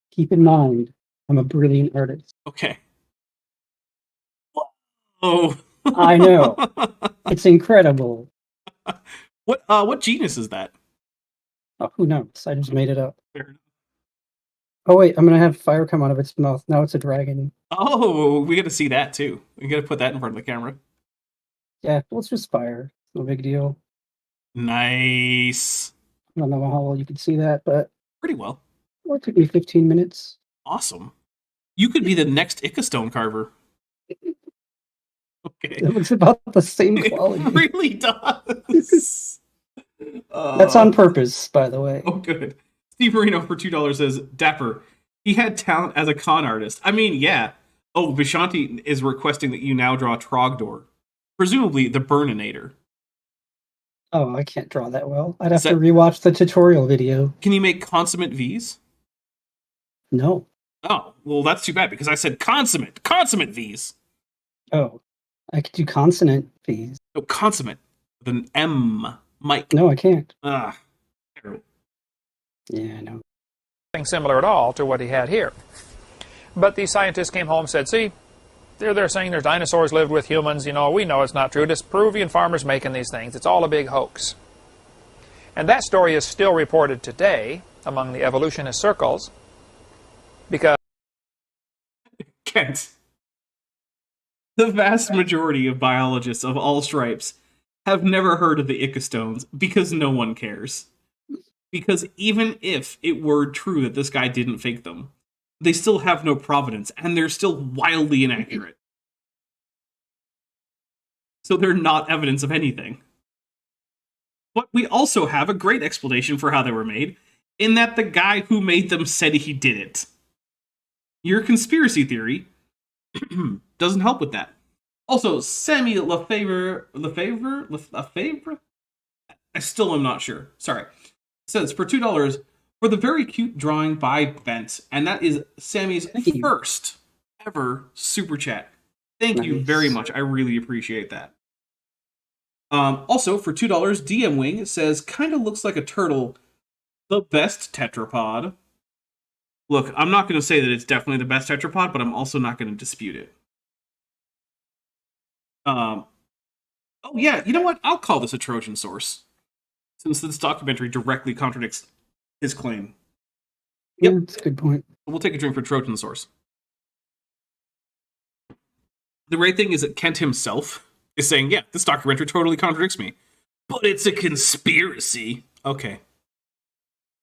Keep in mind, I'm a brilliant artist. Okay. Oh. I know. It's incredible. What genus is that? Oh, who knows? I just made it up. Fair enough. Oh wait, I'm gonna have fire come out of its mouth. Now it's a dragon. Oh, we got to see that too. We got to put that in front of the camera. Yeah, well, it's just fire. No big deal. Nice. I don't know how well you can see that, but Pretty well. well, it took me 15 minutes. Awesome. You could be the next Ica Stone carver. Okay. It looks about the same quality. It really does. That's on purpose, by the way. Oh, good. Steve Marino for $2 says, Dapper, he had talent as a con artist. I mean, yeah. Oh, Vishanti is requesting that you now draw Trogdor. Presumably the Burninator. Oh, I can't draw that well. I'd have Is to that- rewatch the tutorial video. Can you make consummate V's? No. Oh, well, that's too bad because I said consummate V's. Oh, I could do consonant V's. No, consummate with an M. Mike. No, I can't. Ah, terrible. Yeah, I know. Nothing similar at all to what he had here. But these scientists came home and said, see, they're saying there's dinosaurs lived with humans. You know, we know it's not true. It's Peruvian farmers making these things. It's all a big hoax. And that story is still reported today among the evolutionist circles because Kent. The vast majority of biologists of all stripes have never heard of the Ica Stones because no one cares. Because even if it were true that this guy didn't fake them, they still have no provenance, and they're still wildly inaccurate. So they're not evidence of anything. But we also have a great explanation for how they were made, in that the guy who made them said he did it. Your conspiracy theory doesn't help with that. Also, Sammy Lefevre, I still am not sure. Sorry. Says for $2 for the very cute drawing by Bent, and that is Sammy's first ever super chat. Thank you very much. I really appreciate that. Also for $2, DM Wing says kind of looks like a turtle, the best tetrapod. Look, I'm not going to say that it's definitely the best tetrapod, but I'm also not going to dispute it. Oh yeah, you know what? I'll call this a Trojan source, since this documentary directly contradicts his claim. Yep, that's a good point. We'll take a drink for Trojan source. The great thing is that Kent himself is saying, yeah, this documentary totally contradicts me. But it's a conspiracy. Okay.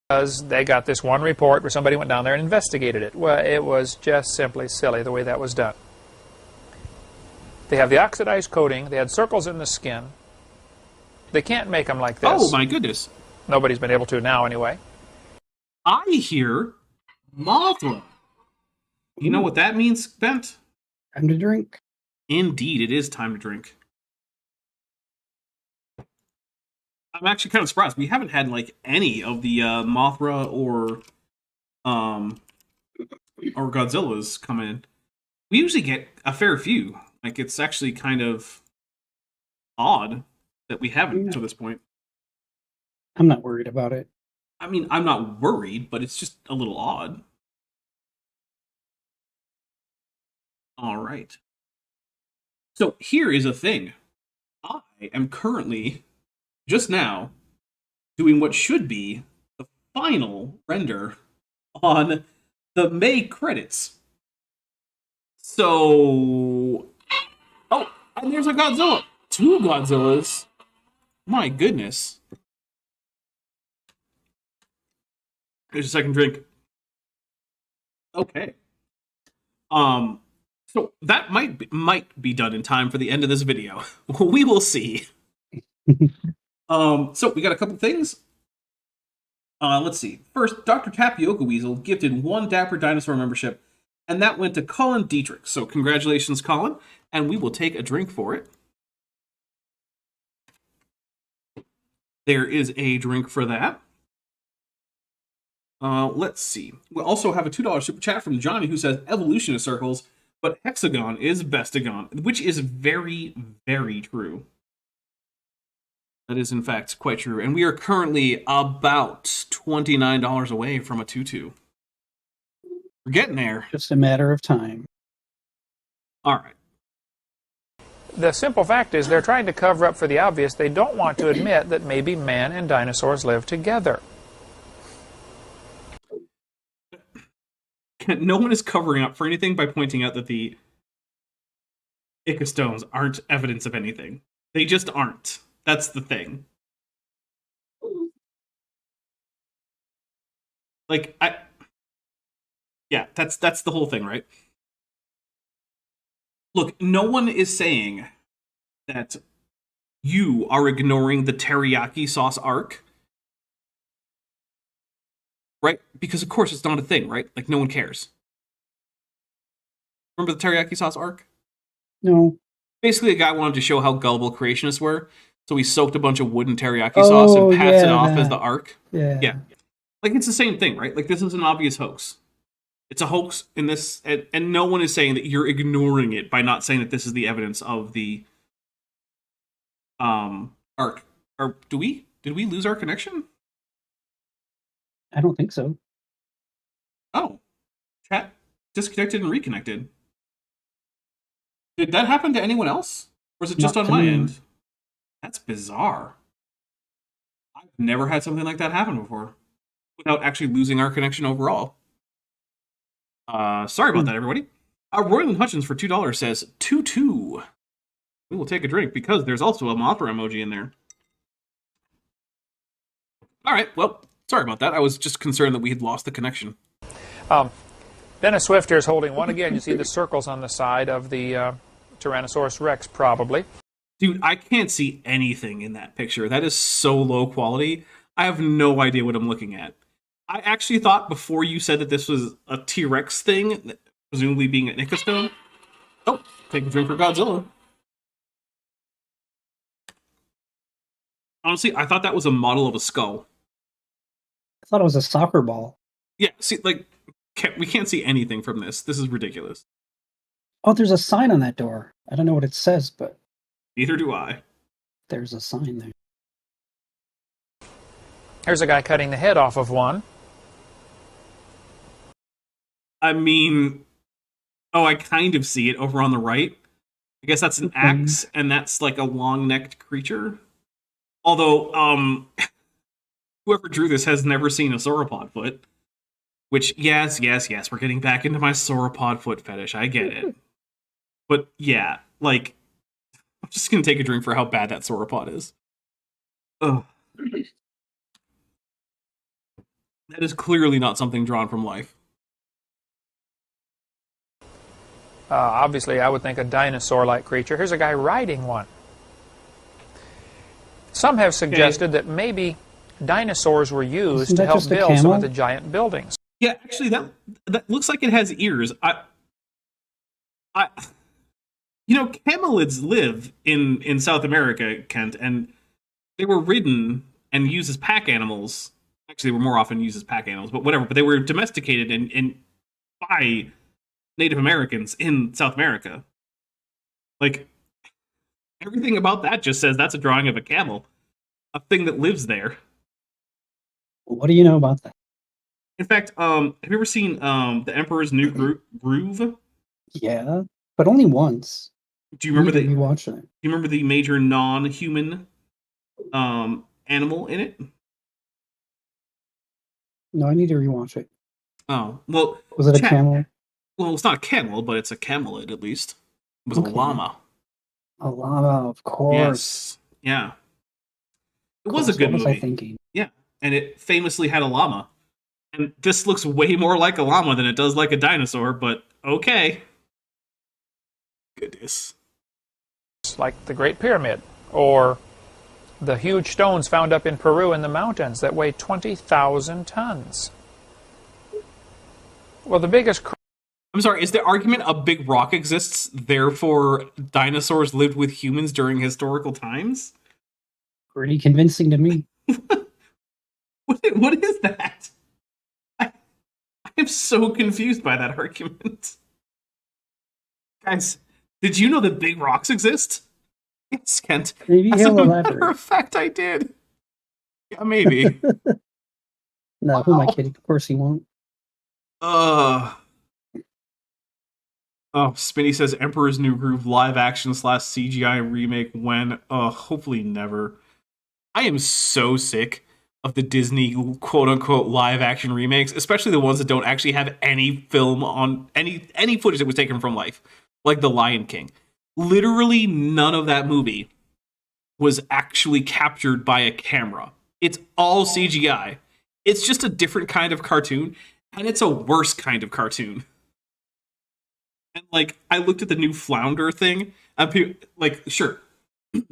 because they got this one report where somebody went down there and investigated it. Well, it was just simply silly the way that was done. They have the oxidized coating. They had circles in the skin. They can't make them like this. Oh, my goodness. Nobody's been able to now, anyway. I hear Mothra. You know what that means, Bent? Time to drink. Indeed, it is time to drink. I'm actually kind of surprised. We haven't had like any of the Mothra or Godzillas come in. We usually get a fair few. Like, it's actually kind of odd that we haven't to this point. I'm not worried about it. I mean, I'm not worried, but it's just a little odd. All right. So here is a thing. I am currently, just now, doing what should be the final render on the May credits. So... Oh, and there's a Godzilla. 2 Godzillas. My goodness. There's a second drink. Okay. So that might be done in time for the end of this video. We will see. So we got a couple things. Let's see. First, Dr. Tapioca Weasel gifted 1 Dapper Dinosaur membership, and that went to Colin Dietrich. So congratulations, Colin, and we will take a drink for it. There is a drink for that. Let's see. We also have a $2 super chat from Johnny who says evolutionist circles, but hexagon is bestagon, which is very, very true. That is, in fact, quite true. And we are currently about $29 away from a tutu. We're getting there. Just a matter of time. All right. The simple fact is they're trying to cover up for the obvious. They don't want to admit that maybe man and dinosaurs live together. No one is covering up for anything by pointing out that the Ica Stones aren't evidence of anything. They just aren't. That's the thing. Like, yeah, that's the whole thing, right? Look, no one is saying that you are ignoring the teriyaki sauce arc. Right? Because, of course, it's not a thing, right? Like, no one cares. Remember the teriyaki sauce arc? No. Basically, a guy wanted to show how gullible creationists were. So he soaked a bunch of wooden teriyaki sauce and passed it off as the ark. Yeah. Like, it's the same thing, right? Like, this is an obvious hoax. It's a hoax in this, and no one is saying that you're ignoring it by not saying that this is the evidence of the ark. Or did we lose our connection? I don't think so. Oh, chat disconnected and reconnected. Did that happen to anyone else? Or is it just on my end? That's bizarre. I've never had something like that happen before without actually losing our connection overall. Sorry about that, everybody. Royland Hutchins for $2 says, 2-2. We will take a drink because there's also a Mothra emoji in there. All right, well, sorry about that. I was just concerned that we had lost the connection. Dennis Swift here is holding one again. You see the circles on the side of the Tyrannosaurus Rex, probably. Dude, I can't see anything in that picture. That is so low quality. I have no idea what I'm looking at. I actually thought before you said that this was a T-Rex thing, presumably being an Ica Stone. Oh, take a drink for Godzilla. Honestly, I thought that was a model of a skull. I thought it was a soccer ball. Yeah, see, like, we can't see anything from this. This is ridiculous. Oh, there's a sign on that door. I don't know what it says, but... Neither do I. There's a sign there. Here's a guy cutting the head off of one. I mean... Oh, I kind of see it over on the right. I guess that's an axe, and that's like a long-necked creature. Although, whoever drew this has never seen a sauropod foot. Which, yes, we're getting back into my sauropod foot fetish. I get it. But, yeah, like... I'm just going to take a drink for how bad that sauropod is. Ugh. That is clearly not something drawn from life. Obviously, I would think a dinosaur-like creature. Here's a guy riding one. Some have suggested that maybe dinosaurs were used to help build some of the giant buildings. Yeah, actually, that looks like it has ears. You know, camelids live in South America, Kent, and they were ridden and used as pack animals. Actually, they were more often used as pack animals, but whatever. But they were domesticated and by Native Americans in South America. Like, everything about that just says that's a drawing of a camel. A thing that lives there. What do you know about that? In fact, have you ever seen The Emperor's New Groove? Yeah, but only once. Do you remember it? Do you remember the major non-human animal in it? No, I need to rewatch it. Oh, well... Was it a camel? Well, it's not a camel, but it's a camelid, at least. It was a llama. A llama, of course. Yes. Yeah. It was a good movie. What was I thinking? Yeah, and it famously had a llama. And this looks way more like a llama than it does like a dinosaur, but okay. Goodness. Like the Great Pyramid, or the huge stones found up in Peru in the mountains that weigh 20,000 tons. Well, the biggest... I'm sorry, is the argument a big rock exists, therefore dinosaurs lived with humans during historical times? Pretty convincing to me. What is that? I am so confused by that argument. Guys, did you know that big rocks exist? Yes, Kent. Maybe As he'll a elaborate. matter of fact, I did. Yeah, maybe. No, who am I kidding? Of course he won't. Oh, Spinny says Emperor's New Groove live action / CGI remake when? Hopefully never. I am so sick of the Disney quote-unquote live-action remakes, especially the ones that don't actually have any film on any footage that was taken from life, like The Lion King. Literally none of that movie was actually captured by a camera. It's all CGI. It's just a different kind of cartoon, and it's a worse kind of cartoon. And, like, I looked at the new Flounder thing, and people, like, sure,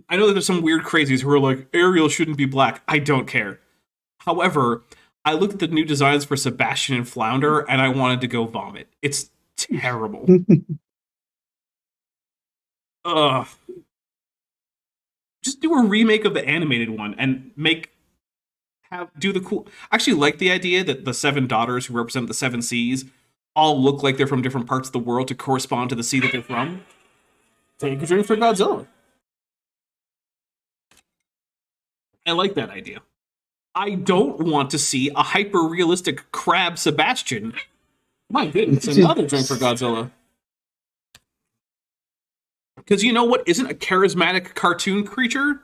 I know that there's some weird crazies who are like, Ariel shouldn't be black. I don't care. However, I looked at the new designs for Sebastian and Flounder, and I wanted to go vomit. It's terrible. Ugh. Just do a remake of the animated one and do the cool. I actually like the idea that the 7 daughters who represent the 7 seas all look like they're from different parts of the world to correspond to the sea that they're from. Take a drink for Godzilla. I like that idea. I don't want to see a hyper-realistic crab Sebastian. My goodness, another drink for Godzilla. Because you know what isn't a charismatic cartoon creature?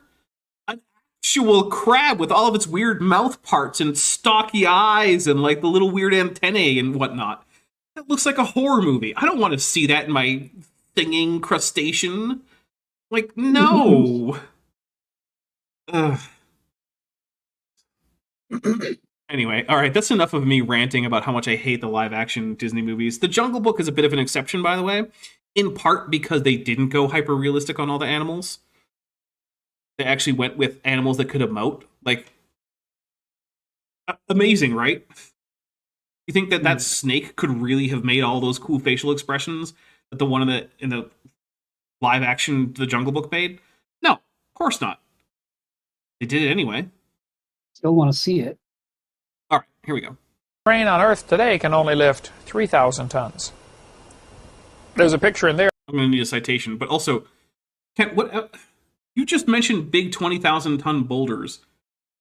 An actual crab with all of its weird mouth parts and its stocky eyes and like the little weird antennae and whatnot. That looks like a horror movie. I don't want to see that in my singing crustacean. Like, no. Ugh. Anyway, all right, that's enough of me ranting about how much I hate the live-action Disney movies. The Jungle Book is a bit of an exception, by the way, in part because they didn't go hyper-realistic on all the animals. They actually went with animals that could emote. Like, amazing, right? You think that that snake could really have made all those cool facial expressions that the one in the live-action The Jungle Book made? No, of course not. They did it anyway. Still want to see it. All right, here we go. Crane on Earth today can only lift 3,000 tons. There's a picture in there. I'm going to need a citation, but also, Kent, what you just mentioned big 20,000-ton boulders.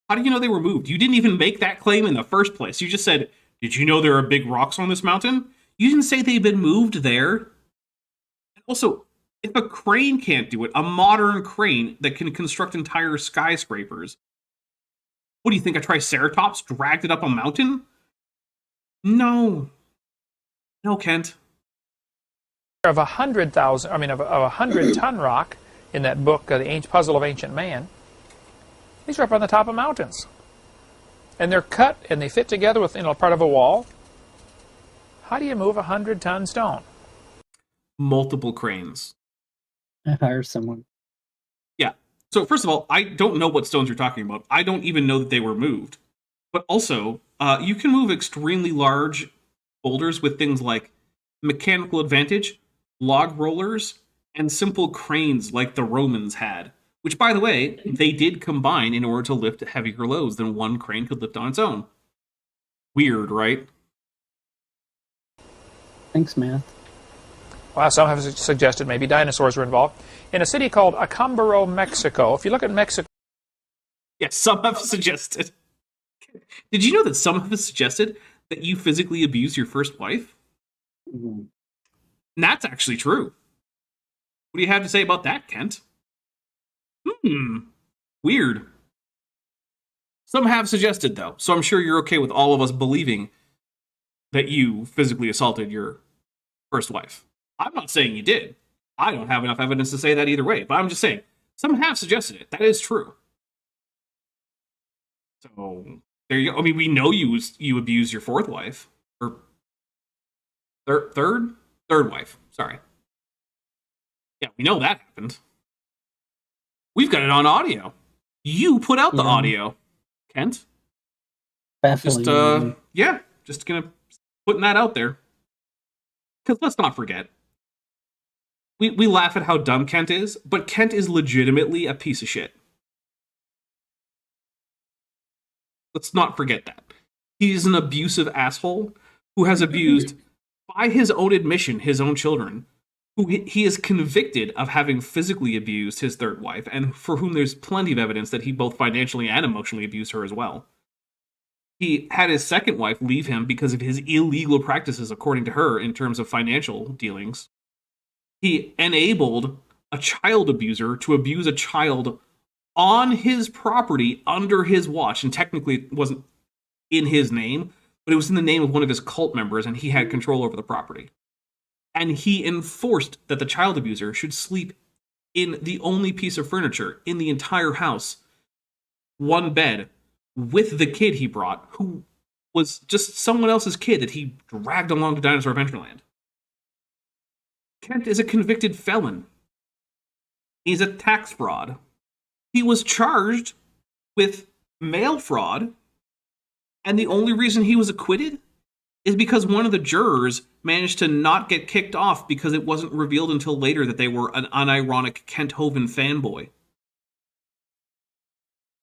How do you know they were moved? You didn't even make that claim in the first place. You just said, did you know there are big rocks on this mountain? You didn't say they've been moved there. And also, if a crane can't do it, a modern crane that can construct entire skyscrapers, what do you think, a Triceratops dragged it up a mountain? No. No, Kent. Of 100-ton rock in that book, The Puzzle of Ancient Man. These are up on the top of mountains. And they're cut and they fit together with part of a wall. How do you move a 100-ton stone? Multiple cranes. I hire someone. Yeah. So first of all, I don't know what stones you're talking about. I don't even know that they were moved. But also, you can move extremely large boulders with things like mechanical advantage, log rollers, and simple cranes like the Romans had. Which, by the way, they did combine in order to lift heavier loads than one crane could lift on its own. Weird, right? Thanks, Matt. Well, some have suggested maybe dinosaurs were involved. In a city called Acámbaro, Mexico. If you look at Mexico... Yes, some have suggested. Did you know that some have suggested that you physically abused your first wife? Mm-hmm. And that's actually true. What do you have to say about that, Kent? Weird. Some have suggested, though, so I'm sure you're okay with all of us believing that you physically assaulted your first wife. I'm not saying you did. I don't have enough evidence to say that either way, but I'm just saying, some have suggested it. That is true. So, there you go. I mean, we know you abused your fourth wife. Or third wife. Sorry. Yeah, we know that happened. We've got it on audio. You put out the audio, Kent. Baffling. Just putting that out there. Because let's not forget, we laugh at how dumb Kent is, but Kent is legitimately a piece of shit. Let's not forget that. He's an abusive asshole who has abused, by his own admission, his own children, who he is convicted of having physically abused his third wife, and for whom there's plenty of evidence that he both financially and emotionally abused her as well. He had his second wife leave him because of his illegal practices, according to her, in terms of financial dealings. He enabled a child abuser to abuse a child on his property under his watch, and technically it wasn't in his name, but it was in the name of one of his cult members, and he had control over the property. And he enforced that the child abuser should sleep in the only piece of furniture in the entire house, one bed, with the kid he brought, who was just someone else's kid that he dragged along to Dinosaur Adventureland. Kent is a convicted felon. He's a tax fraud. He was charged with mail fraud, and the only reason he was acquitted is because one of the jurors managed to not get kicked off because it wasn't revealed until later that they were an unironic Kent Hovind fanboy.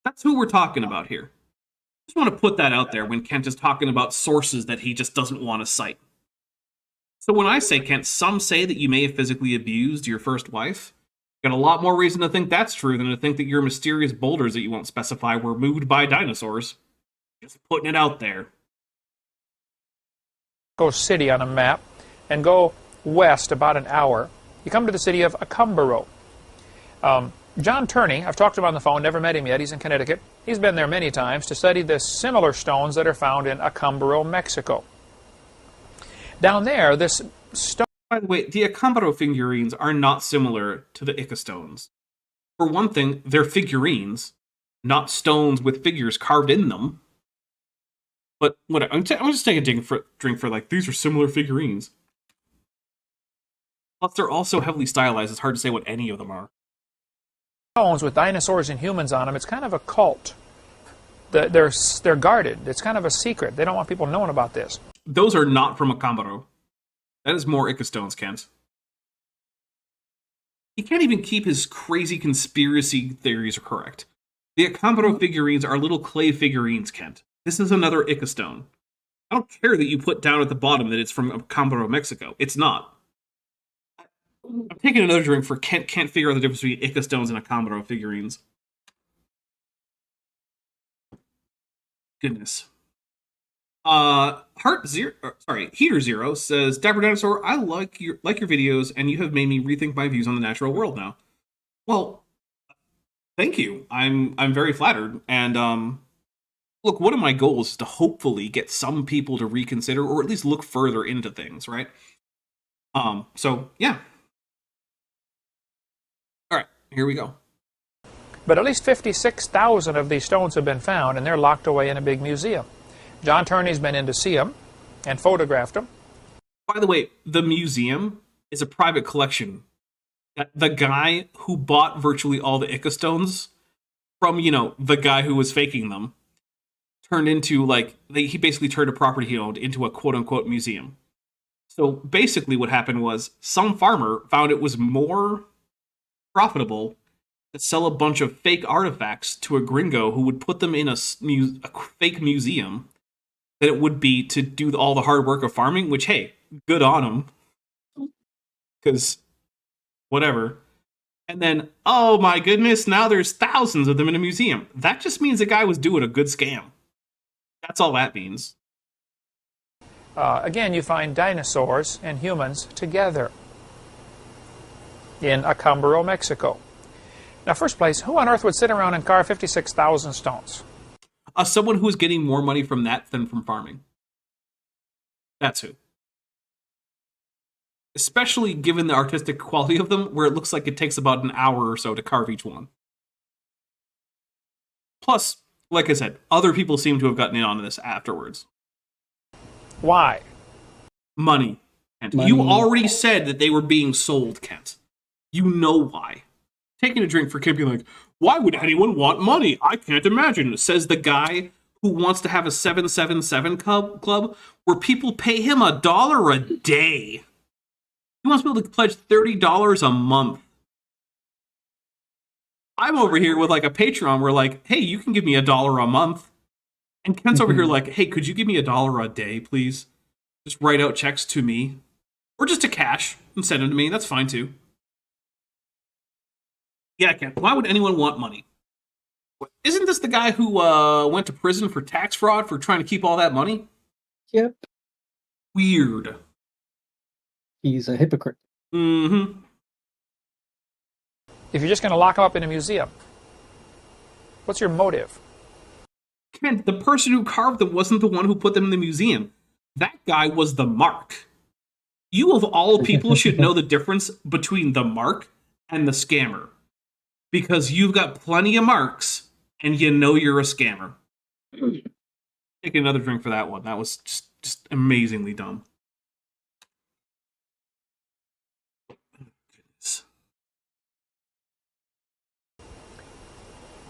That's who we're talking about here. Just want to put that out there when Kent is talking about sources that he just doesn't want to cite. So when I say, Kent, some say that you may have physically abused your first wife, got a lot more reason to think that's true than to think that your mysterious boulders that you won't specify were moved by dinosaurs. Just putting it out there. Go city on a map and go west about an hour. You come to the city of Acámbaro. John Turney, I've talked to him on the phone, never met him yet. He's in Connecticut. He's been there many times to study the similar stones that are found in Acámbaro, Mexico. Down there, this stone... By the way, the Acámbaro figurines are not similar to the Ica Stones. For one thing, they're figurines, not stones with figures carved in them. But whatever, I'm just taking a drink for like, these are similar figurines. Plus, they're also heavily stylized. It's hard to say what any of them are. Stones with dinosaurs and humans on them, it's kind of a cult. They're guarded. It's kind of a secret. They don't want people knowing about this. Those are not from Acámbaro. That is more Ica Stones, Kent. He can't even keep his crazy conspiracy theories correct. The Acámbaro figurines are little clay figurines, Kent. This is another Ica Stone. I don't care that you put down at the bottom that it's from Acámbaro, Mexico. It's not. I'm taking another drink for Kent can't figure out the difference between Ica Stones and Acámbaro figurines. Goodness. Heater Zero says, Dapper Dinosaur, I like your videos, and you have made me rethink my views on the natural world now. Well, thank you. I'm very flattered, and look, one of my goals is to hopefully get some people to reconsider or at least look further into things, right? So yeah. All right, here we go. But at least 56,000 of these stones have been found, and they're locked away in a big museum. John Turney's been in to see them and photographed them. By the way, the museum is a private collection. The guy who bought virtually all the Ica Stones from, the guy who was faking them turned into, he basically turned a property he owned into a quote-unquote museum. So basically what happened was some farmer found it was more profitable to sell a bunch of fake artifacts to a gringo who would put them in a fake museum than it would be to do all the hard work of farming, which, hey, good on him. Because, whatever. And then, oh my goodness, now there's thousands of them in a museum. That just means the guy was doing a good scam. That's all that means. Again, you find dinosaurs and humans together in Acámbaro, Mexico. Now, first place, who on earth would sit around and carve 56,000 stones? Someone who is getting more money from that than from farming. That's who. Especially given the artistic quality of them, where it looks like it takes about an hour or so to carve each one. Plus, like I said, other people seem to have gotten in on this afterwards. Why? Money. Kent. You already said that they were being sold, Kent. You know why. Taking a drink for Kent being like, why would anyone want money? I can't imagine, says the guy who wants to have a 777 club where people pay him $1 a day. He wants people to pledge $30 a month. I'm over here with a Patreon where hey, you can give me $1 a month. And Kent's over here hey, could you give me $1 a day, please? Just write out checks to me. Or just to cash and send them to me. That's fine too. Yeah, Kent, why would anyone want money? Isn't this the guy who went to prison for tax fraud for trying to keep all that money? Yep. Weird. He's a hypocrite. Mm-hmm. If you're just going to lock him up in a museum, what's your motive? Kent, the person who carved them wasn't the one who put them in the museum. That guy was the mark. You, of all people, should know the difference between the mark and the scammer. Because you've got plenty of marks, and you know you're a scammer. Take another drink for that one. That was just amazingly dumb.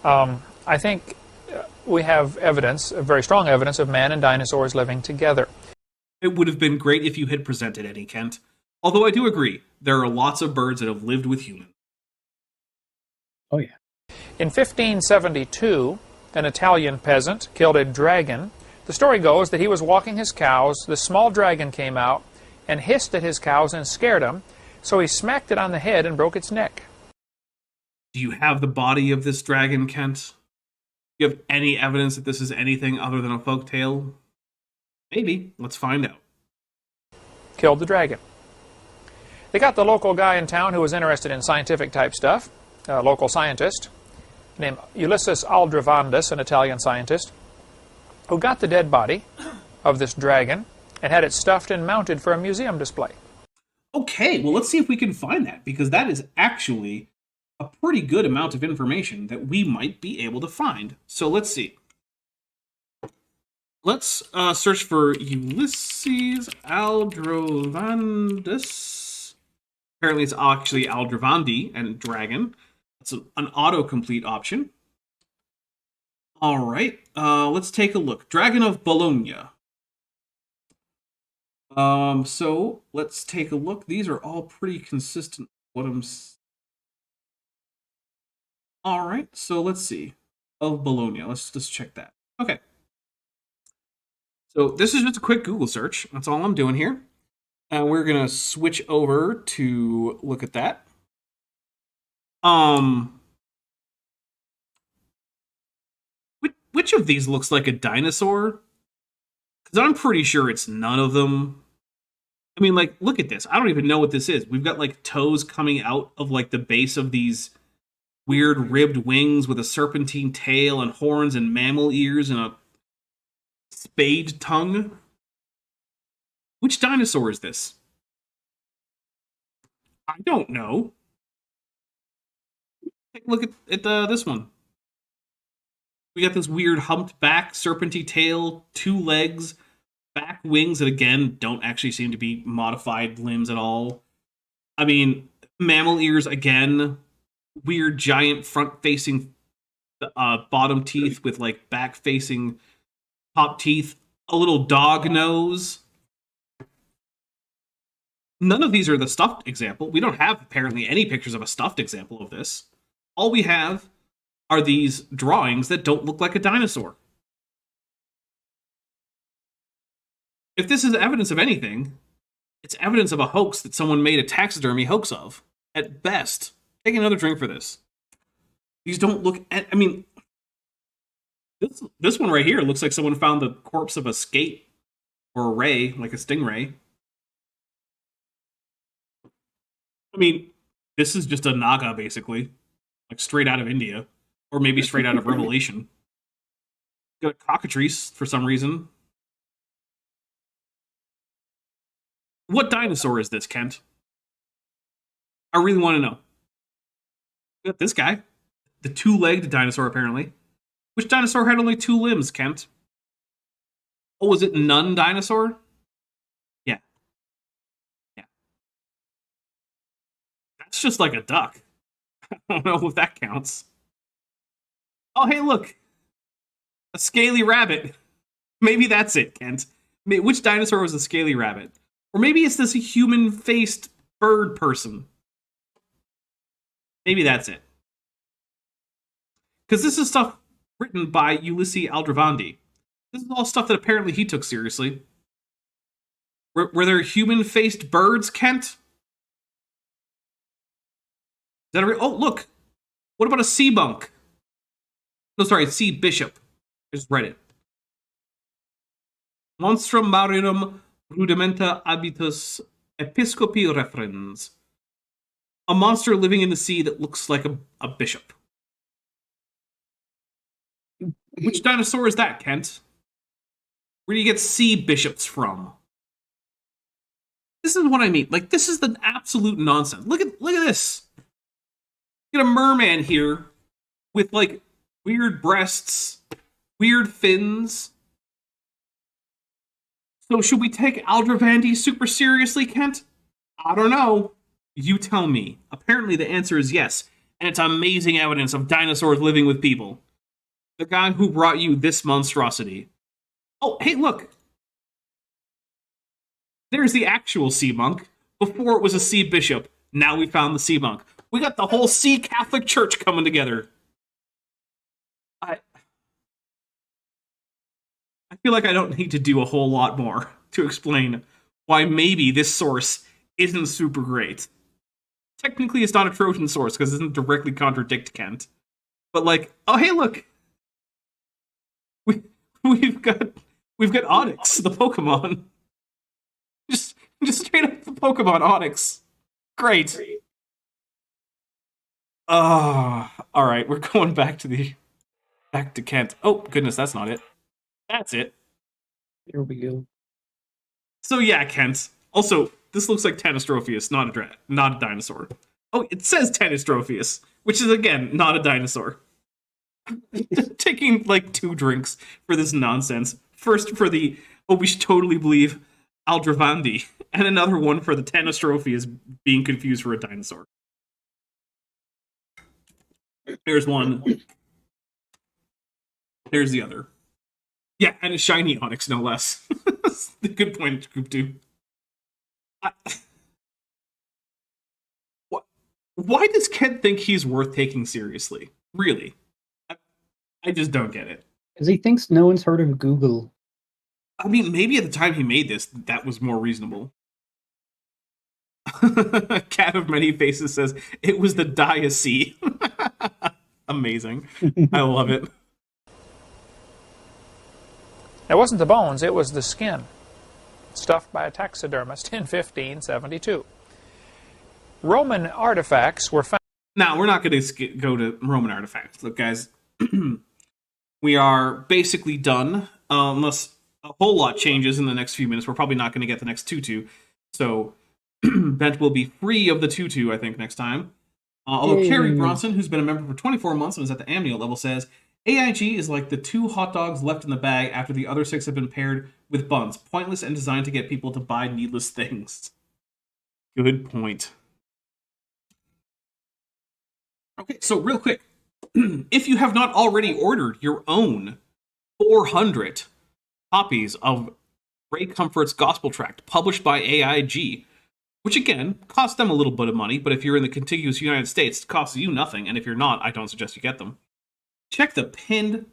I think we have evidence, very strong evidence, of man and dinosaurs living together. It would have been great if you had presented any, Kent. Although I do agree, there are lots of birds that have lived with humans. Oh, yeah. In 1572, an Italian peasant killed a dragon. The story goes that he was walking his cows, the small dragon came out and hissed at his cows and scared them, so he smacked it on the head and broke its neck. Do you have the body of this dragon, Kent? Do you have any evidence that this is anything other than a folktale? Maybe. Let's find out. Killed the dragon. They got the local guy in town who was interested in scientific type stuff, a local scientist named Ulysses Aldrovandi, an Italian scientist, who got the dead body of this dragon and had it stuffed and mounted for a museum display. Okay, well, let's see if we can find that, because that is actually a pretty good amount of information that we might be able to find. So let's see. Let's search for Ulysses Aldrovandi. Apparently it's actually Aldrovandi and dragon. That's an autocomplete option. All right, let's take a look. Dragon of Bologna. So let's take a look. These are all pretty consistent. All right, so let's see. Of Bologna. Let's just check that. Okay. So this is just a quick Google search. That's all I'm doing here. And we're gonna switch over to look at that. Which of these looks like a dinosaur? Because I'm pretty sure it's none of them. I mean, like, look at this. I don't even know what this is. We've got, like, toes coming out of, like, the base of these weird ribbed wings with a serpentine tail and horns and mammal ears and a spade tongue. Which dinosaur is this? I don't know. Take a look at this one. We got this weird humped back, serpentine tail, 2 legs, back wings that, again, don't actually seem to be modified limbs at all. I mean, mammal ears, again, weird giant front-facing bottom teeth with, like, back-facing top teeth, a little dog nose. None of these are the stuffed example. We don't have, apparently, any pictures of a stuffed example of this. All we have are these drawings that don't look like a dinosaur. If this is evidence of anything, it's evidence of a hoax that someone made a taxidermy hoax of, at best. Take another drink for this. These don't look I mean, this one right here looks like someone found the corpse of a skate or a ray, like a stingray. I mean, this is just a naga, basically. Like straight out of India. Or maybe straight out of Revelation. Got a cockatrice for some reason. What dinosaur is this, Kent? I really want to know. We got this guy. The 2-legged dinosaur, apparently. Which dinosaur had only 2 limbs, Kent? Oh, was it Nun dinosaur? Yeah. Yeah. That's just like a duck. I don't know if that counts. Oh, hey, look. A scaly rabbit. Maybe that's it, Kent. Which dinosaur was a scaly rabbit? Or maybe it's this human-faced bird person. Maybe that's it. Because this is stuff written by Ulysses Aldrovandi. This is all stuff that apparently he took seriously. Were there human-faced birds, Kent? Is that oh, look. What about a sea bunk? No, sorry, sea bishop. I just read it. Monstrum marinum rudimenta habitus episcopi referens. A monster living in the sea that looks like a bishop. Which dinosaur is that, Kent? Where do you get sea bishops from? This is what I mean. Like, this is the absolute nonsense. Look at this. You got a merman here with, like, weird breasts, weird fins. So should we take Aldrovandi super seriously, Kent? I don't know. You tell me. Apparently the answer is yes, and it's amazing evidence of dinosaurs living with people. The guy who brought you this monstrosity. Oh, hey, look. There's the actual sea monk. Before it was a sea bishop. Now we found the sea monk. We got the whole sea Catholic Church coming together. feel like I don't need to do a whole lot more to explain why maybe this source isn't super great. Technically, it's not a Trojan source because it doesn't directly contradict Kent. But like, oh hey, look, we've got Onyx, the Pokemon, just straight up the Pokemon Onyx. Great. All right, we're going back to Kent. Oh goodness, that's not it. That's it. Here we go. So yeah, Kent. Also, this looks like Tanistropheus, not a dinosaur. Oh, it says Tanistropheus, which is again not a dinosaur. Taking like 2 drinks for this nonsense. First for the we should totally believe Aldrovandi, and another one for the Tanistropheus being confused for a dinosaur. There's one. There's the other. Yeah, and a shiny Onyx, no less. Good point, Group 2. Why does Kent think he's worth taking seriously? Really? I just don't get it. Because he thinks no one's heard of Google. I mean, maybe at the time he made this, that was more reasonable. Cat of Many Faces says, it was the Diacy. Amazing. I love it. It wasn't the bones, it was the skin, stuffed by a taxidermist in 1572. Roman artifacts were found. Now, we're not going to go to Roman artifacts. Look, guys, we are basically done, unless a whole lot changes in the next few minutes. We're probably not going to get the next tutu. So, Bent will be free of the tutu, I think, next time. Although Carrie Bronson, who's been a member for 24 months and is at the amniote level, says, AIG is like the 2 hot dogs left in the bag after the other 6 have been paired with buns. Pointless and designed to get people to buy needless things. Good point. Okay, so real quick. If you have not already ordered your own 400 copies of Ray Comfort's Gospel Tract, published by AIG, which again, costs them a little bit of money, but if you're in the contiguous United States, it costs you nothing, and if you're not, I don't suggest you get them. Check the pinned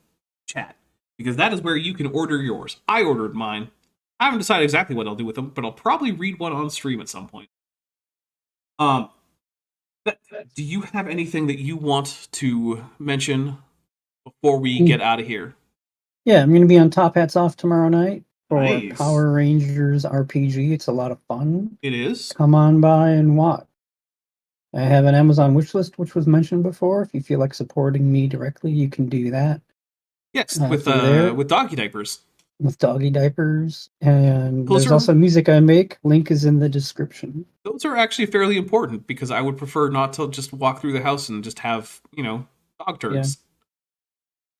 chat, because that is where you can order yours. I ordered mine. I haven't decided exactly what I'll do with them, but I'll probably read one on stream at some point. Do you have anything that you want to mention before we get out of here? Yeah, I'm going to be on Top Hats Off tomorrow night for Nice. Power Rangers RPG. It's a lot of fun. It is. Come on by and watch. I have an Amazon wishlist, which was mentioned before. If you feel like supporting me directly, you can do that. Yes, with doggy diapers. With doggy diapers. And Those there's are- also music I make. Link is in the description. Those are actually fairly important, because I would prefer not to just walk through the house and just have, dog turds.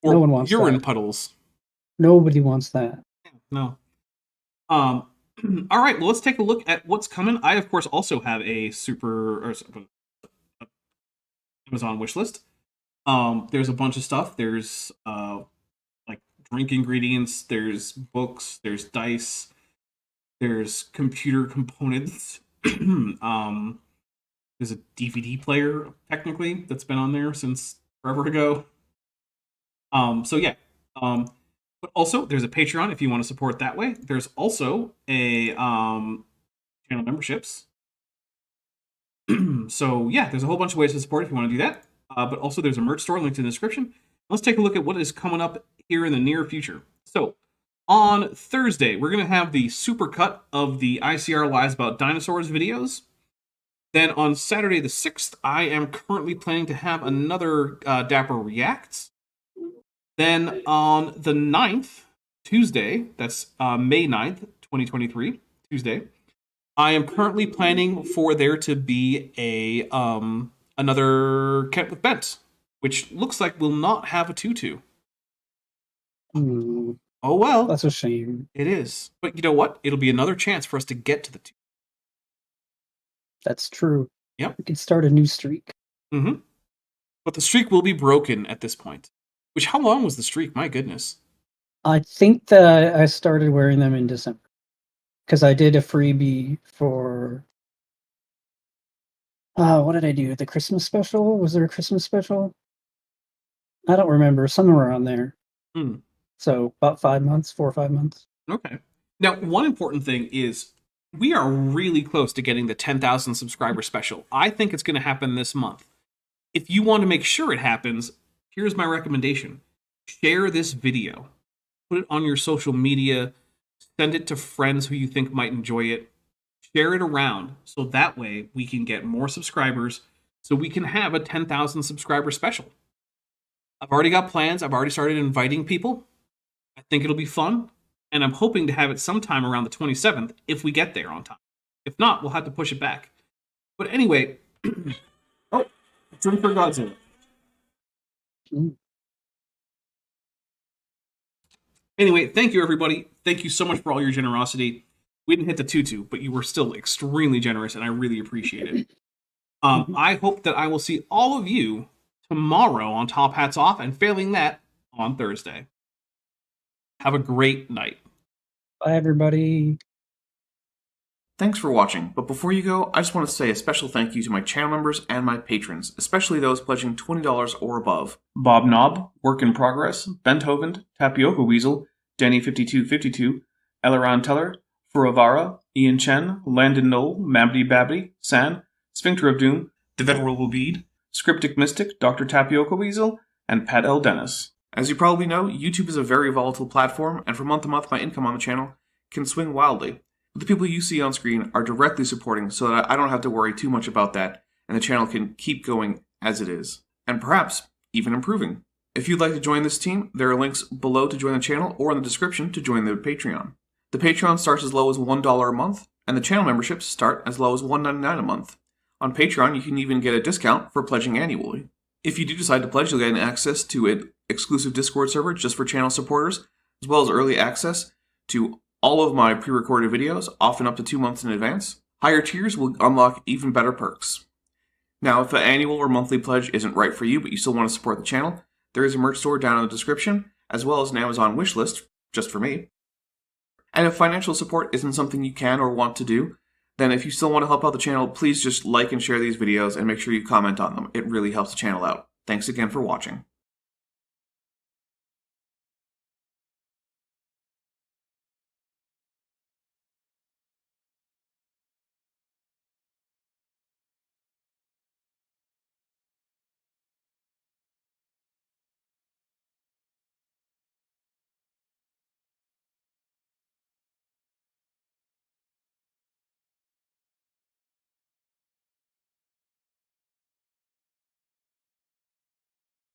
Or No one wants urine that. puddles. Nobody wants that. No. All right, well, let's take a look at what's coming. I, of course, also have a Amazon wish list. There's a bunch of stuff. There's like drink ingredients, there's books, there's dice, there's computer components. There's a DVD player, technically, that's been on there since forever ago. So yeah. But also, there's a Patreon if you want to support that way. There's also a channel memberships. So yeah, there's a whole bunch of ways to support if you want to do that. But also, there's a merch store linked in the description. Let's take a look at what is coming up here in the near future. So on Thursday, we're going to have the super cut of the ICR Lies About Dinosaurs videos. Then on Saturday the 6th, I am currently planning to have another Dapper Reacts. Then on the 9th, Tuesday, that's May 9th, 2023, Tuesday, I am currently planning for there to be a another Kent with Bent, which looks like will not have a tutu. Hmm, Oh well, that's a shame. it is. But you know what? It'll be another chance for us to get to the tutu. That's true. Yep. We could start a new streak. Mm-hmm. But the streak will be broken at this point. Which, how long was the streak? My goodness. I think that I started wearing them in December. Because I did a freebie for... what did I do? The Christmas special? Was there a Christmas special? I don't remember. Somewhere around there. So about 5 months, 4 or 5 months. Okay. Now, one important thing is we are really close to getting the 10,000 subscriber special. I think it's going to happen this month. If you want to make sure it happens, here's my recommendation. Share this video. Put it on your social media. Send it to friends who you think might enjoy it. Share it around so that way we can get more subscribers so we can have a 10,000 subscriber special. I've already got plans. I've already started inviting people. I think it'll be fun. And I'm hoping to have it sometime around the 27th if we get there on time. If not, we'll have to push it back. But anyway, oh, drink for Godzilla. Anyway, thank you, everybody. Thank you so much for all your generosity. We didn't hit the 2-2, but you were still extremely generous, and I really appreciate it. I hope that I will see all of you tomorrow on Top Hats Off, and failing that, on Thursday. Have a great night. Bye, everybody. Thanks for watching, but before you go, I just want to say a special thank you to my channel members and my patrons, especially those pledging $20 or above. Bob Knob, Work in Progress, Benthoven, Tapioca Weasel, Danny5252, Eleron Teller, Furavara, Ian Chen, Landon Knoll, Mabdy Babby, San, Sphincter of Doom, The Venerable Bead, Scriptic Mystic, Dr. Tapioca Weasel, and Pat L. Dennis. As you probably know, YouTube is a very volatile platform, and from month to month my income on the channel can swing wildly. But the people you see on screen are directly supporting so that I don't have to worry too much about that, and the channel can keep going as it is, and perhaps even improving. If you'd like to join this team, there are links below to join the channel or in the description to join the Patreon. The Patreon starts as low as $1 a month, and the channel memberships start as low as $1.99 a month. On Patreon, you can even get a discount for pledging annually. If you do decide to pledge, you'll get access to an exclusive Discord server just for channel supporters, as well as early access to all of my pre-recorded videos, often up to 2 months in advance. Higher tiers will unlock even better perks. Now, if an annual or monthly pledge isn't right for you, but you still want to support the channel, there is a merch store down in the description, as well as an Amazon wishlist, just for me. And if financial support isn't something you can or want to do, then if you still want to help out the channel, please just like and share these videos and make sure you comment on them. It really helps the channel out. Thanks again for watching.